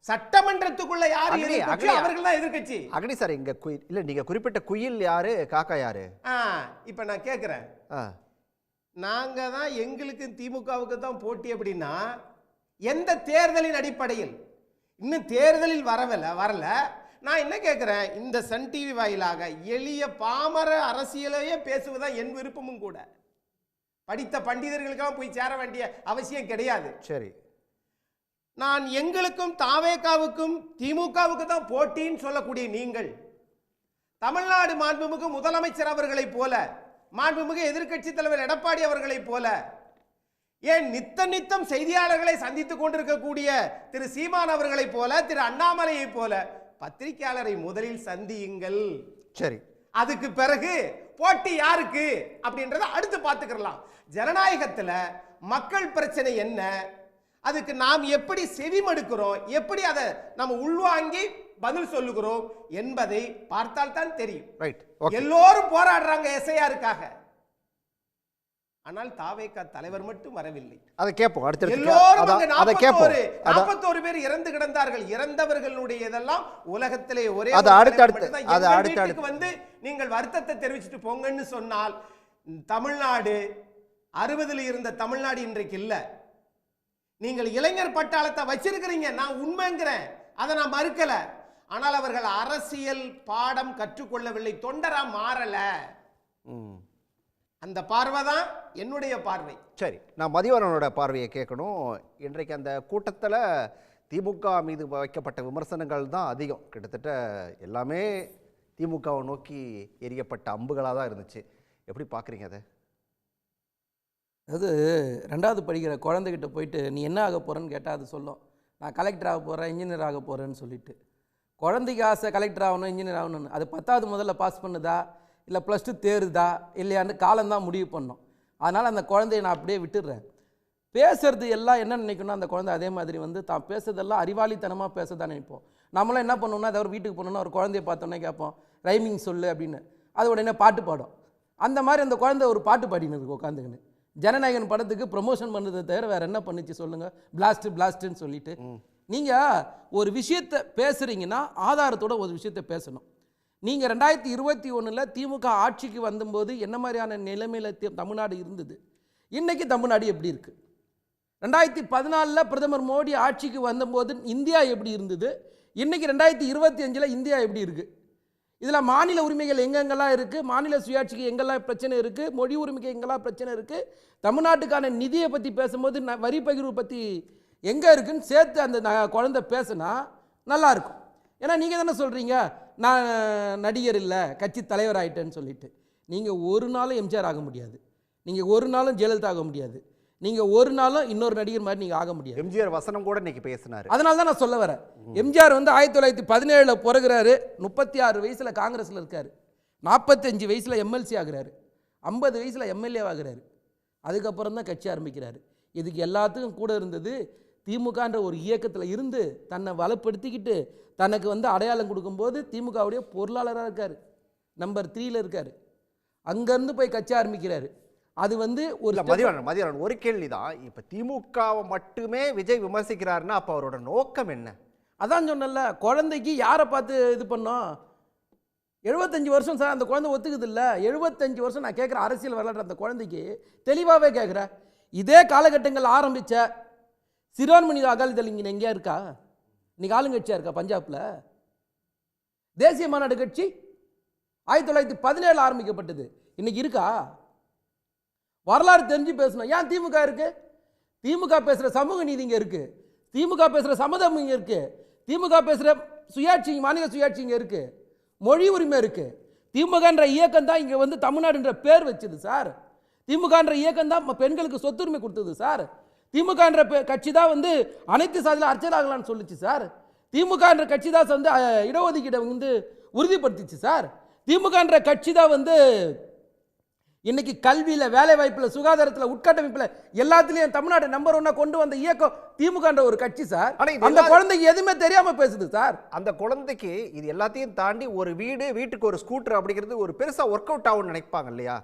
சட்டமன்றத்துக்குள்ள யார் எதிர்கட்சி? அவர்கள் தான் எதிர்கட்சி. அக்னி சார், இங்கே குயில் இல்லை, நீங்கள் குறிப்பிட்ட குயில் யாரு, காக்கா யாரு? இப்போ நான் கேட்குறேன், நாங்கள் தான் எங்களுக்கு திமுகவுக்கு தான் போட்டி அப்படின்னா எந்த தேர்தலின் அடிப்படையில்? இன்னும் தேர்தலில் வரல. நான் என்ன கேட்குறேன், இந்த சன் டிவி வாயிலாக எளிய பாமர அரசியலையே பேசுவதுதான் என் விருப்பமும் கூட. படித்த பண்டிதர்களுக்காக போய் சேர வேண்டிய அவசியம் கிடையாது. சரி, நான் எங்களுக்கும் தாவேகாவுக்கும் திமுகவுக்கு தான் போட்டின்னு சொல்லக்கூடிய நீங்கள், தமிழ்நாடு மாண்புமிகு முதலமைச்சர் அவர்களைப் போல, மாண்புமிகு எதிர்க்கட்சி தலைவர் எடப்பாடி அவர்களைப் போல, ஏன் நித்தம் செய்தியாளர்களை சந்தித்துக் கொண்டிருக்கக்கூடிய திரு சீமான் அவர்களைப் போல, திரு அண்ணாமலையைப் போல பத்திரிகையாளரை முதலில் சந்தியுங்கள். சரி, அதுக்கு பிறகு போட்டி யாருக்கு அப்படின்றத அடுத்து பார்த்துக்கலாம். ஜனநாயகத்தில் மக்கள் பிரச்சனை என்ன, அதுக்கு நாம் எப்படி செவிமடுக்கிறோம், எப்படி அதை நம்ம உள்வாங்கி பதில் சொல்லுகிறோம் என்பதை பார்த்தால் தான் தெரியும். எல்லோரும் போராடுறாங்க எஸ்ஐஆருக்காக, ஆனால் தாவேகா தலைவர் மட்டும் வரவில்லை. அதை கேட்போம் அடுத்து. எல்லோரும் 41 பேர் இறந்து கிடந்தார்கள். இறந்தவர்களுடைய இதெல்லாம் உலகத்திலே ஒரே வீட்டுக்கு வந்து நீங்கள் வருத்தத்தை தெரிவிச்சுட்டு போங்கன்னு சொன்னால், தமிழ்நாடு 60ல் இருந்த தமிழ்நாடு இன்றைக்கு இல்ல. நீங்கள் இளைஞர் பட்டாளத்தை வச்சிருக்கிறீங்க, நான் உண்மைங்கிறேன், அதை நான் மறுக்கல. ஆனால் அவர்கள் அரசியல் பாடம் கற்றுக்கொள்ளவில்லை, தொண்டரா மாறல. அந்த பார்வை தான் என்னுடைய பார்வை. சரி, நான் மதிவதனோட பார்வையை கேட்கணும். இன்றைக்கு அந்த கூட்டத்தில் திமுக மீது வைக்கப்பட்ட விமர்சனங்கள் தான் அதிகம். கிட்டத்தட்ட எல்லாமே திமுகவை நோக்கி எரியப்பட்ட அம்புகளாக தான் இருந்துச்சு. எப்படி பார்க்குறீங்க அதை? அது 2வது படிக்கிற குழந்தைகிட்ட போயிட்டு நீ என்ன ஆக போகிறேன்னு கேட்டால் அது சொல்லும், நான் கலெக்டர் ஆக போகிறேன், இன்ஜினியர் ஆக போகிறேன்னு சொல்லிட்டு. குழந்தைக்கு ஆசை கலெக்டர் ஆகணும், இன்ஜினியர் ஆகணும்னு. அது 10வது முதல்ல பாஸ் பண்ணுதா இல்லை +2 தேருதா இல்லையான்னு காலம்தான் முடிவு பண்ணோம். அதனால் அந்த குழந்தைய நான் அப்படியே விட்டுடுறேன். பேசுறது எல்லாம் என்ன நினைக்கணும், அந்த குழந்தை அதே மாதிரி வந்து தான் பேசுறதெல்லாம் அறிவாளித்தனமாக பேச தான் நினைப்போம். நம்மளாம் என்ன பண்ணோம்னா, அதை ஒரு வீட்டுக்கு போனோம்னா ஒரு குழந்தைய பார்த்தோன்னே கேட்போம் ரைமிங் சொல்லு அப்படின்னு, அது உடனே பாட்டு பாடும். அந்த மாதிரி அந்த குழந்தை ஒரு பாட்டு பாடினு இருக்கு உட்காந்துக்கின்னு. ஜனநாயகன் படத்துக்கு ப்ரமோஷன் பண்ணுறதை தவிர வேறு என்ன பண்ணிச்சு சொல்லுங்கள்? பிளாஸ்ட்டுன்னு சொல்லிட்டு. நீங்கள் ஒரு விஷயத்தை பேசுகிறீங்கன்னா ஆதாரத்தோட ஒரு விஷயத்தை பேசணும். நீங்கள் 2021 திமுக ஆட்சிக்கு வந்தபோது என்ன மாதிரியான நிலைமையில் தமிழ்நாடு இருந்தது, இன்றைக்கி தமிழ்நாடு எப்படி இருக்குது? 2014 பிரதமர் மோடி ஆட்சிக்கு வந்தபோது இந்தியா எப்படி இருந்தது, இன்றைக்கி 2025 இந்தியா எப்படி இருக்குது? இதில் மாநில உரிமைகள் எங்கெங்கெல்லாம் இருக்குது, மாநில சுயாட்சிக்கு எங்கெல்லாம் பிரச்சனை இருக்குது, மொழி உரிமைக்கு எங்கெல்லாம் பிரச்சனை இருக்குது, தமிழ்நாட்டுக்கான நிதியை பற்றி பேசும்போது வரி பகிர்வு பற்றி எங்கே இருக்குன்னு சேர்த்து அந்த குழந்தை பேசுனா நல்லாயிருக்கும். ஏன்னா நீங்கள் தானே சொல்கிறீங்க நான் நடிகர் இல்லை கட்சி தலைவர் ஆகிட்டேன்னு சொல்லிட்டு. நீங்கள் ஒரு நாளும் எம்ஜிஆர் ஆக முடியாது, நீங்கள் ஒரு நாளும் ஜெயலலிதா ஆக முடியாது, நீங்கள் ஒரு நாளும் இன்னொரு நடிகர் மாதிரி நீங்கள் ஆக முடியாது. எம்ஜிஆர் வசனம் கூட இன்னைக்கு பேசினார். அதனால தான் நான் சொல்ல வரேன். எம்ஜிஆர் வந்து 1917 பிறகுறாரு, 36 வயசில் காங்கிரஸில் இருக்கார், 45 வயசில் எம்எல்சி ஆகிறாரு, 50 வயசில் எம்எல்ஏ ஆகிறாரு, அதுக்கப்புறம் தான் கட்சி ஆரம்பிக்கிறாரு. இதுக்கு எல்லாத்துக்கும் கூட இருந்தது திமுகன்ற ஒரு இயக்கத்தில் இருந்து தன்னை வளப்படுத்திக்கிட்டு தனக்கு வந்து அடையாளம் கொடுக்கும்போது திமுகவுடைய பொருளாளராக இருக்கார், நம்பர் 3ல் இருக்கார். அங்கேருந்து போய் கட்சி ஆரம்பிக்கிறாரு. அது வந்து ஒரு மதிவதனன் ஒரு கேள்விதான். இப்போ திமுகவை மட்டுமே விஜய் விமர்சிக்கிறாருன்னா அப்போ அவரோட நோக்கம் என்ன? அதான் சொன்னல, குழந்தைக்கு யாரை பார்த்து இது பண்ணோம்? 75 வருஷம் சார் அந்த குழந்தை ஒத்துக்குது இல்லை? 75 வருஷம் நான் கேட்குற அரசியல் வரலாற்று அந்த குழந்தைக்கு தெளிவாகவே கேட்குறேன். இதே காலகட்டங்கள் ஆரம்பித்த சிறுபான்மை அகாலிதள் இங்கே எங்கேயா இருக்கா? இன்னைக்கு ஆளுங்கட்சியாக இருக்கா? பஞ்சாபில் தேசிய மாநாடு கட்சி 1917 ஆரம்பிக்கப்பட்டது, இன்னைக்கு இருக்கா? வரலாறு தெரிஞ்சு பேசணும். ஏன் திமுக இருக்கு? திமுக பேசுகிற சமூக நீதி இங்கே இருக்குது, திமுக பேசுகிற சமதம் இங்கே இருக்குது, திமுக பேசுகிற சுயாட்சி மாநில சுயாட்சி இங்கே இருக்குது, மொழி உரிமை இருக்குது. திமுகன்ற இயக்கம் தான் இங்கே வந்து தமிழ்நாடுன்ற பேர் வச்சுது சார். திமுகன்ற இயக்கம் தான் பெண்களுக்கு சொத்துரிமை கொடுத்தது சார். திமுகன்ற கட்சி தான் வந்து அனைத்து சாதியில் அர்ச்சலாகலான்னு சொல்லிச்சு சார். திமுகன்ற கட்சி தான் வந்து இடஒதுக்கீடை வந்து உறுதிப்படுத்திச்சு சார். திமுகன்ற கட்சி தான் வந்து இன்னைக்கு கல்வியில், வேலை வாய்ப்பில், சுகாதாரத்தில், உட்கட்டமைப்பில் எல்லாத்துலேயும் தமிழ்நாடு நம்பர் 1 கொண்டு வந்த இயக்கம் திமுகன்ற ஒரு கட்சி சார். அந்த குழந்தைக்கு எதுவுமே தெரியாமல் பேசுது சார். அந்த குழந்தைக்கு இது எல்லாத்தையும் தாண்டி ஒரு வீட்டுக்கு ஒரு ஸ்கூட்டர் அப்படிங்கிறது ஒரு பெருசாக ஒர்க் அவுட் ஆகும்னு நினைப்பாங்க இல்லையா?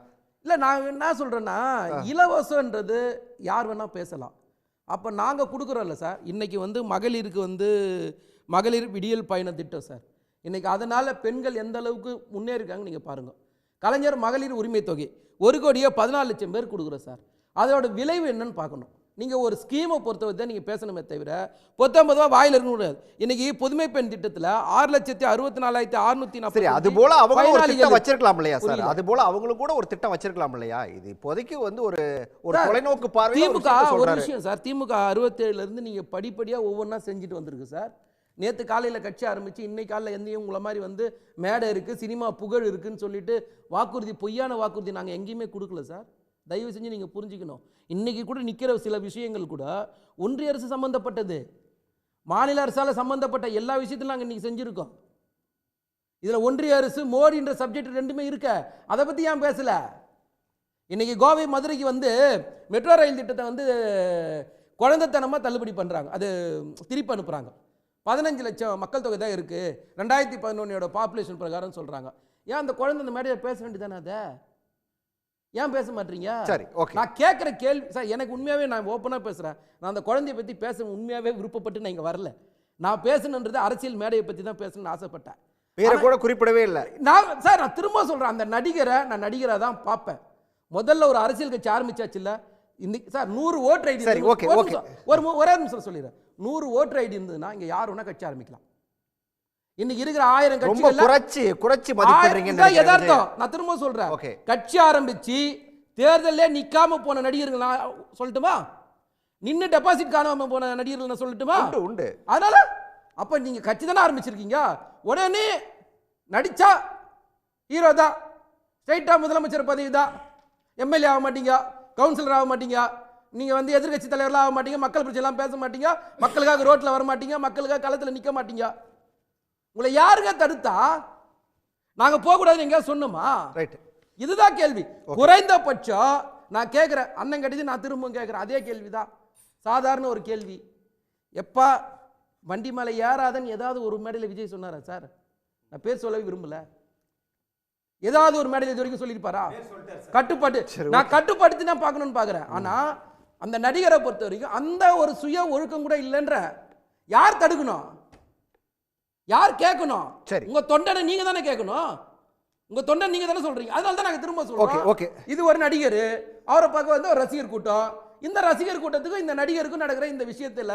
இல்லை, நான் என்ன சொல்கிறேன்னா, இலவசன்றது யார் வேணால் பேசலாம். அப்போ நாங்கள் கொடுக்குறோம்ல சார். இன்றைக்கி வந்து மகளிருக்கு வந்து மகளிர் விடியல் பயண திட்டம் சார். இன்றைக்கி அதனால் பெண்கள் எந்த அளவுக்கு முன்னேறிருக்காங்க நீங்கள் பாருங்கள். கலைஞர் மகளிர் உரிமை தொகை 1,14,00,000 பேர் கொடுக்குறோம் சார். அதோட விளைவு என்னன்னு பார்க்கணும். நீங்கள் ஒரு ஸ்கீமை பொறுத்தவரை தான் நீங்கள் பேசணுமே தவிர 19 ரூபா வாயில் இருக்க முடியாது. இன்னைக்கு புதுமை பெண் திட்டத்தில் 6,64,640 சரி, அது போல அவங்க ஒரு திட்டம் வச்சிருக்கலாம் இல்லையா சார்? அது போல அவங்களும் கூட ஒரு திட்டம் வச்சிருக்கலாம் இல்லையா? இது இப்போதைக்கு வந்து ஒரு தொலைநோக்கு பார்வை. திமுக ஒரு விஷயம் சார், திமுக 67 இருந்து நீங்கள் படிப்படியாக ஒவ்வொன்றா செஞ்சுட்டு வந்திருக்கு சார். நேற்று காலையில் கட்சி ஆரம்பித்து இன்னைக்கு காலையில் எந்தையும் உங்களை மாதிரி வந்து மேடை இருக்குது, சினிமா புகழ் இருக்குதுன்னு சொல்லிட்டு வாக்குறுதி, பொய்யான வாக்குறுதி நாங்கள் எங்கேயுமே கொடுக்கல சார். தயவு செஞ்சு நீங்கள் புரிஞ்சுக்கணும். இன்றைக்கி கூட நிற்கிற சில விஷயங்கள் கூட ஒன்றிய அரசு சம்மந்தப்பட்டது, மாநில அரசால் சம்மந்தப்பட்ட எல்லா விஷயத்திலும் நாங்கள் இன்றைக்கி செஞ்சுருக்கோம். இதில் ஒன்றிய அரசு மோடின்ற சப்ஜெக்ட் ரெண்டுமே இருக்க, அதை பற்றி ஏன் பேசலை? இன்றைக்கி கோவை மதுரைக்கு வந்து மெட்ரோ ரயில் திட்டத்தை வந்து குழந்தைத்தனமாக தள்ளுபடி பண்ணுறாங்க, அது திருப்பி அனுப்புகிறாங்க. 15 லட்சம் மக்கள் தொகை தான் இருக்குது, 2011 பாப்புலேஷன் பிரகாரம் சொல்கிறாங்க. ஏன் அந்த குழந்தை அந்த மேடையை பேச வேண்டியதானே? அதை ஏன் பேச மாட்டீங்க? சரி, ஓகே. நான் கேட்குற கேள்வி சார், எனக்கு உண்மையாகவே நான் ஓப்பனாக பேசுகிறேன். நான் அந்த குழந்தைய பற்றி பேச உண்மையாகவே விருப்பப்பட்டு நான் இங்கே வரல. நான் பேசணுன்றது அரசியல் மேடையை பற்றி தான் பேசணும்னு ஆசைப்பட்டேன். பேரை கூட குறிப்பிடவே இல்லை நான் திரும்ப சொல்கிறேன், அந்த நடிகரை நான் நடிகராக தான் பார்ப்பேன். முதல்ல ஒரு அரசியல் கட்சி ஆரம்பிச்சாச்சு இல்லை இன்னைக்கு சார், 100 ஓட்டர் ஐடி. சரி, ஓகே ஓகே, ஒரே நிமிஷம் சொல்லிடுறேன். 100 ஓட்டர் ஐடி இருந்ததுன்னா இங்கே யார் வேணா கட்சி ஆரம்பிக்கலாம். இன்னைக்கு இருக்கிற 1000 கட்சிகள் குறைச்சி மதிப்பிடுறீங்க. யதார்த்தம். நான் திரும்ப சொல்றேன், கட்சி ஆரம்பிச்சு தேர்தலே நிக்காம போன நடிகர்கள் நான் சொல்லட்டுமா? நின்று டெபாசிட் காணாம போன நடிகர்கள் நான் சொல்லட்டுமா? உண்டு. அதனால அப்ப நீங்க கட்சி தானே ஆரம்பிச்சிருக்கீங்க, உடனே நடிச்சா ஹீரோ தான், ஸ்ட்ரைட்டா முதலமைச்சர் பதவி தான், எம்எல்ஏ ஆக மாட்டீங்க, கவுன்சிலர் ஆக மாட்டீங்க, நீங்க வந்து எதிர்கட்சி தலைவர்களாக ஆக மாட்டீங்க, மக்கள் பிரச்சனை எல்லாம் பேச மாட்டீங்க, மக்களுக்காக ரோட்ல வர மாட்டீங்க, மக்களுக்காக களத்தில் நிக்க மாட்டீங்க. உங்களை யாருங்க தடுத்தா? நாங்க போக கூடாதுன்னு எங்கேயாவது சொன்னோமா? ரைட், இதுதான் கேள்வி. குறைந்தபட்சம் நான் கேட்கிறேன், அண்ணன் கட்டிது நான் திரும்பவும் கேட்கிறேன், அதே கேள்விதான், சாதாரண ஒரு கேள்வி. எப்பா வண்டி மேலே ஏறாதன்னு ஏதாவது ஒரு மேடையில் விஜய் சொன்னாரா சார்? நான் பேர் சொல்லவே விரும்பல. ஏதாவது ஒரு மேடையில் இது வரைக்கும் சொல்லியிருப்பாரா? கட்டுப்பாட்டு, நான் கட்டுப்படுத்தி தான் பார்க்கணும்னு பார்க்குறேன். ஆனா அந்த நடிகரை பொறுத்த வரைக்கும் அந்த ஒரு சுய ஒழுக்கம் கூட இல்லைன்ற. யார் தடுக்கணும்? யார் கேட்கணும்? உங்க தொண்டனை நீங்க தானே கேட்கணும். உங்க தொண்டன் நீங்க தானே சொல்றீங்க. அதனால தான் நாங்க திரும்ப சொல்றோம், இது ஒரு நடிகர், அவரை பார்க்க வந்து ஒரு ரசிகர் கூட்டம். இந்த ரசிகர் கூட்டத்துக்கும் இந்த நடிகருக்கும் நடக்கிற இந்த விஷயத்துல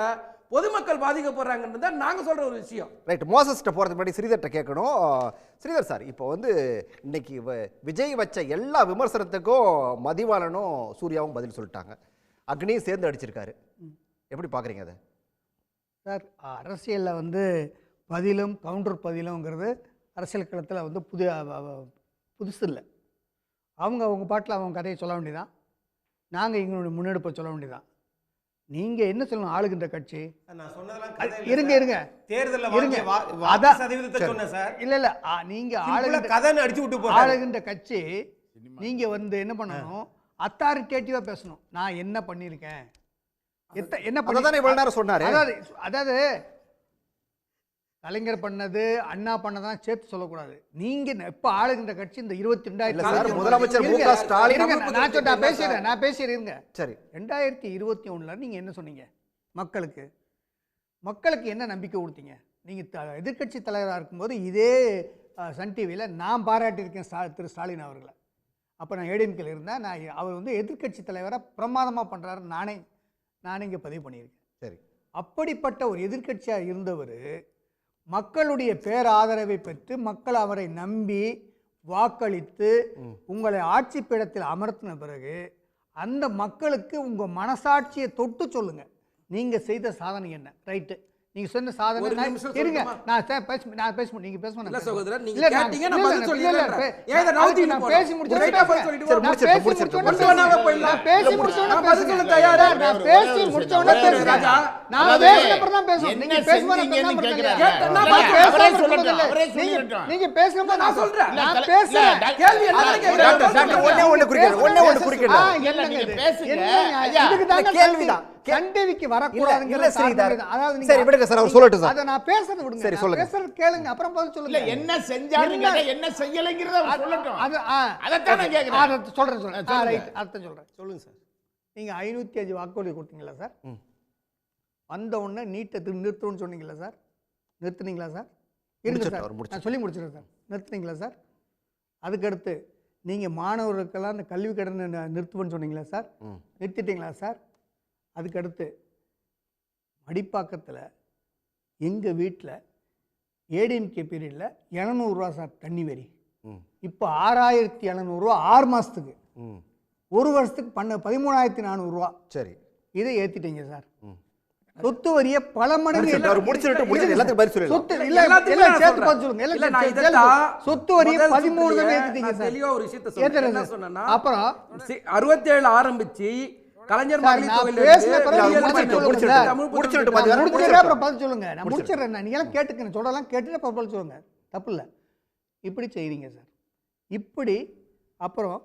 பொதுமக்கள் பாதிக்கப்படுறாங்கன்றது தான் நாங்க சொல்ற ஒரு விஷயம். ரைட், மோசஸ்ட்ட போறதுக்கு முன்னாடி ஸ்ரீதர்ட்ட கேட்கணும். ஸ்ரீதர் சார், இப்போ வந்து இன்னைக்கு விஜய் வச்ச எல்லா விமர்சனத்துக்கும் மதிவாளனும் சூர்யாவும் பதில் சொல்லிட்டாங்க, அக்னியும் சேர்ந்து அடிச்சிருக்காரு. எப்படி பார்க்குறீங்க அதை? சார், அரசியலில் வந்து பதிலும் கவுண்டர் பதிலுங்கிறது அரசியல் களத்தில் வந்து புதுசு இல்லை. அவங்க பாட்டில் அவங்க கதையை சொல்ல வேண்டியதான், நாங்கள் எங்களுடைய முன்னெடுப்பை சொல்ல வேண்டியதான். நீங்கள் என்ன சொல்லணும்? ஆளுகின்ற கட்சி இருங்க இருங்க இல்லை இல்லை, நீங்கள் ஆளுகின்ற கட்சி நீங்கள் வந்து என்ன பண்ணணும்? அத்தாரிட்டேட்டிவாக பேசணும். நான் என்ன பண்ணியிருக்கேன், என்ன பண்ண சொன்னார். அதாவது கலைஞர் பண்ணது, அண்ணா பண்ணதான் சேர்த்து சொல்லக்கூடாது. நீங்க இப்ப ஆளுகின்ற கட்சி இந்த 22 முதலமைச்சர் மு.க. ஸ்டாலின் நான் பேசிடுங்க. சரி, 2021 நீங்க என்ன சொன்னீங்க? மக்களுக்கு என்ன நம்பிக்கை கொடுத்தீங்க? நீங்க எதிர்கட்சி தலைவராக இருக்கும்போது இதே சன் டிவியில் நான் பாராட்டியிருக்கேன் திரு ஸ்டாலின் அவர்களை. அப்போ நான் ஏடிஎம்கேல இருந்தேன். அவர் வந்து எதிர்கட்சி தலைவராக பிரமாதமாக பண்ணுறாரு, நானே இங்கே பதிவு பண்ணியிருக்கேன். சரி, அப்படிப்பட்ட ஒரு எதிர்கட்சியாக இருந்தவர் மக்களுடைய பேராதரவை பெற்று மக்கள் அவரை நம்பி வாக்களித்து உங்களை ஆட்சி பீடத்தில் அமர்த்தின பிறகு அந்த மக்களுக்கு உங்கள் மனசாட்சியை தொட்டு சொல்லுங்க, நீங்க செய்த சாதனை என்ன? ரைட்டு, நீங்க சொன்ன சாதனை இருங்க, நான் பேச நீங்க பேசணும். இல்ல சகோதரர், நீங்க கேட்டீங்க, நான் பதில் சொல்லிறேன். ஏத நவுதி நான் பேசி முடிச்சேன். ரைட்டா பதில் சொல்லிட்டு நான் பேசி முடிச்சோனே போயிடலாம். பேசி முடிச்சோனே பதில் சொல்ல தயாரா? நான் பேசி முடிச்சோனே பேசு ராஜா. நான் பேசின அப்புறம் தான் பேசணும். நீங்க பேசும்போது நான் கேக்குறேன். நான் பேசுறேன் சொல்லல. நீங்க பேசுறப்ப நான் சொல்றேன். நான் பேசுறேன். கேள்வி என்ன கேக்குறீங்க? ஒண்ணே குறிக்கிறேன். என்ன நீங்க பேசுங்க. இதுக்கு தான் கேள்விதான். கண்டிவிக்கு வரக்கூடாதுங்கிற ஸ்ரீதர். அதாவது சரி விடுங்க சார், அவர் சொல்லட்டும் சார். அத நான் பேசுறது விடுங்க. சரி சொல்லுங்க. பேசுறது கேளுங்க, அப்புறம் பதில் சொல்லுங்க. இல்ல என்ன செஞ்சாருன்னு கேட்டா என்ன செய்யலைங்கறத அவர் சொல்லட்டும். அத தான் நான் கேக்குறேன். அத சொல்றேன். ரைட், அத சொல்றேன். சொல்லுங்க சார். நீங்க 505 வாக்குறுதி கொடுத்தீங்களா சார்? வந்த உடனே நீட்டை நிறுத்தணும்னு சொன்னீங்களா சார்? நிறுத்துனீங்களா சார்? இருங்க சார், நான் சொல்லி முடிச்சிடுறேன் சார். நிறுத்துனீங்களா சார்? அதுக்கடுத்து நீங்கள் மாணவர்களுக்கெல்லாம் இந்த கல்வி கடன் நிறுத்துவேன்னு சொன்னீங்களா சார்? நிறுத்திட்டீங்களா சார்? அதுக்கடுத்து மடிப்பாக்கத்தில் எங்கள் வீட்டில் ஏடிஎம்கே பீரியடில் 700 ரூபா சார் தண்ணி வரி. இப்போ 6700 6 மாதத்துக்கு, ஒரு வருஷத்துக்கு 13,400 ரூபா. சரி, இதை ஏற்றிட்டீங்க சார். சொத்து வரியை பல மடங்கு சொத்து வரியை 13 தான் ஏற்றிட்டீங்க சார். ஒரு விஷயத்த சொன்னா அப்புறம் 67 ஆரம்பிச்சு கலைஞர் மகளிர் சொல்லுங்க, நான் முடிச்சிடறேன். நீங்க எல்லாம் கேட்டுக்கணும், சொல்லலாம் கேட்டுட்டு பதில் சொல்லுங்க, தப்பு இல்லை. இப்படி செய்றீங்க சார். இப்படி அப்புறம்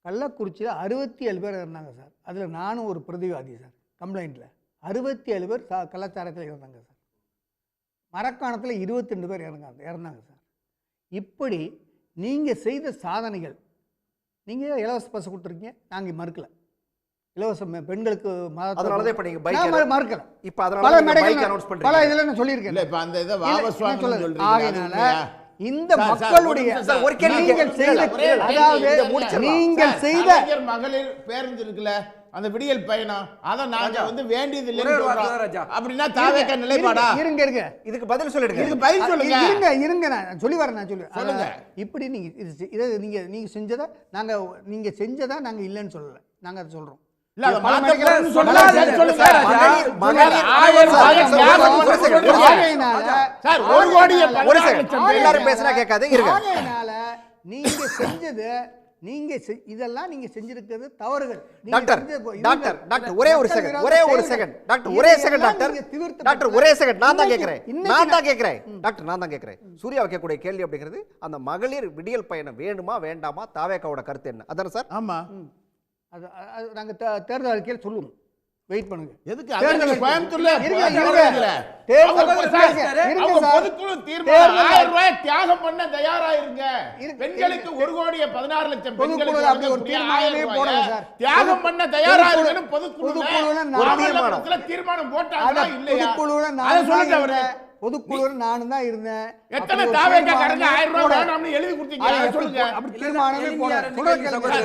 கள்ளக்குறிச்சியில் 67 பேர் இருந்தாங்க சார். அதில் நானும் ஒரு பிரதிவாதி சார். கம்ப்ளைண்ட்டில் 67 பேர் கலாச்சாரத்தில் இறந்தாங்க சார். மரக்காணத்தில் 22 பேர் இறந்தாங்க சார். இப்படி நீங்கள் செய்த சாதனைகள், நீங்கள் இலவச பஸ் கொடுத்துருக்கீங்க, நாங்கள் மறுக்கலை. இலவச பெண்களுக்கு மறுக்கலை. இப்போ பல இதில் நான் சொல்லியிருக்கேன். ஆகையினால இந்த மக்களுடைய நீங்கள் செய்த மகளிர் பேருந்து இருக்குல்ல, அந்த விடியல் பயணம், அதை நாங்க வந்து வேண்டியது இல்லை அப்படின்னா தாவேக நிலைப்பாடா? இருங்க இருங்க, இதுக்கு பதில் சொல்லிடுங்க. இதுக்கு பதில் சொல்லுங்க. இருங்க இருங்க, நான் சொல்லி வரேன். நான் சொல்லுங்க. இப்படி நீங்க நீங்க செஞ்சதா நீங்க செஞ்சதா நாங்க இல்லைன்னு சொல்லல, நாங்க அதை சொல்றோம். நீங்க செஞ்சது, நீங்க இதெல்லாம் நீங்க செஞ்சிருக்கிறது தவறுகள். டாக்டர் டாக்டர் டாக்டர் ஒரே ஒரு செகண்ட், ஒரே ஒரு செகண்ட் டாக்டர், ஒரே செகண்ட் டாக்டர். டாக்டர் ஒரே செகண்ட், நான் தான் கேட்கிறேன் டாக்டர், நான் தான் கேட்கிறேன். சூர்யா வைக்கக்கூடிய கேள்வி அப்படிங்கிறது, அந்த மகளிர் விடியல் பயணம் வேணுமா வேண்டாமா, தாவேகாவோட கருத்து என்ன? அதானே சார்? ஆமா, அது நாங்க தேர்தல் அறிக்கையில் சொல்லுவோம். வெயிட் பண்ணுங்க. எதுக்கு கோயம்புத்தூர்ல தியாகம் பண்ண தயாரா இருங்க. பெண்களுக்கு 1,14,00,000 பெண்களுக்கு தியாகம் பண்ண தயாரா இருக்குன்னு பொதுக்குழுல தீர்மானம் போட்டாங்களா இல்லையா? பொதுக்குழு நானும் தான் இருந்தேன். எத்தனை தாவேகாரங்க 1000 ரூபாய் வேணும்னு எழுதி கொடுத்தீங்க சொல்லுங்க. அப்படி தீர்மானமே போல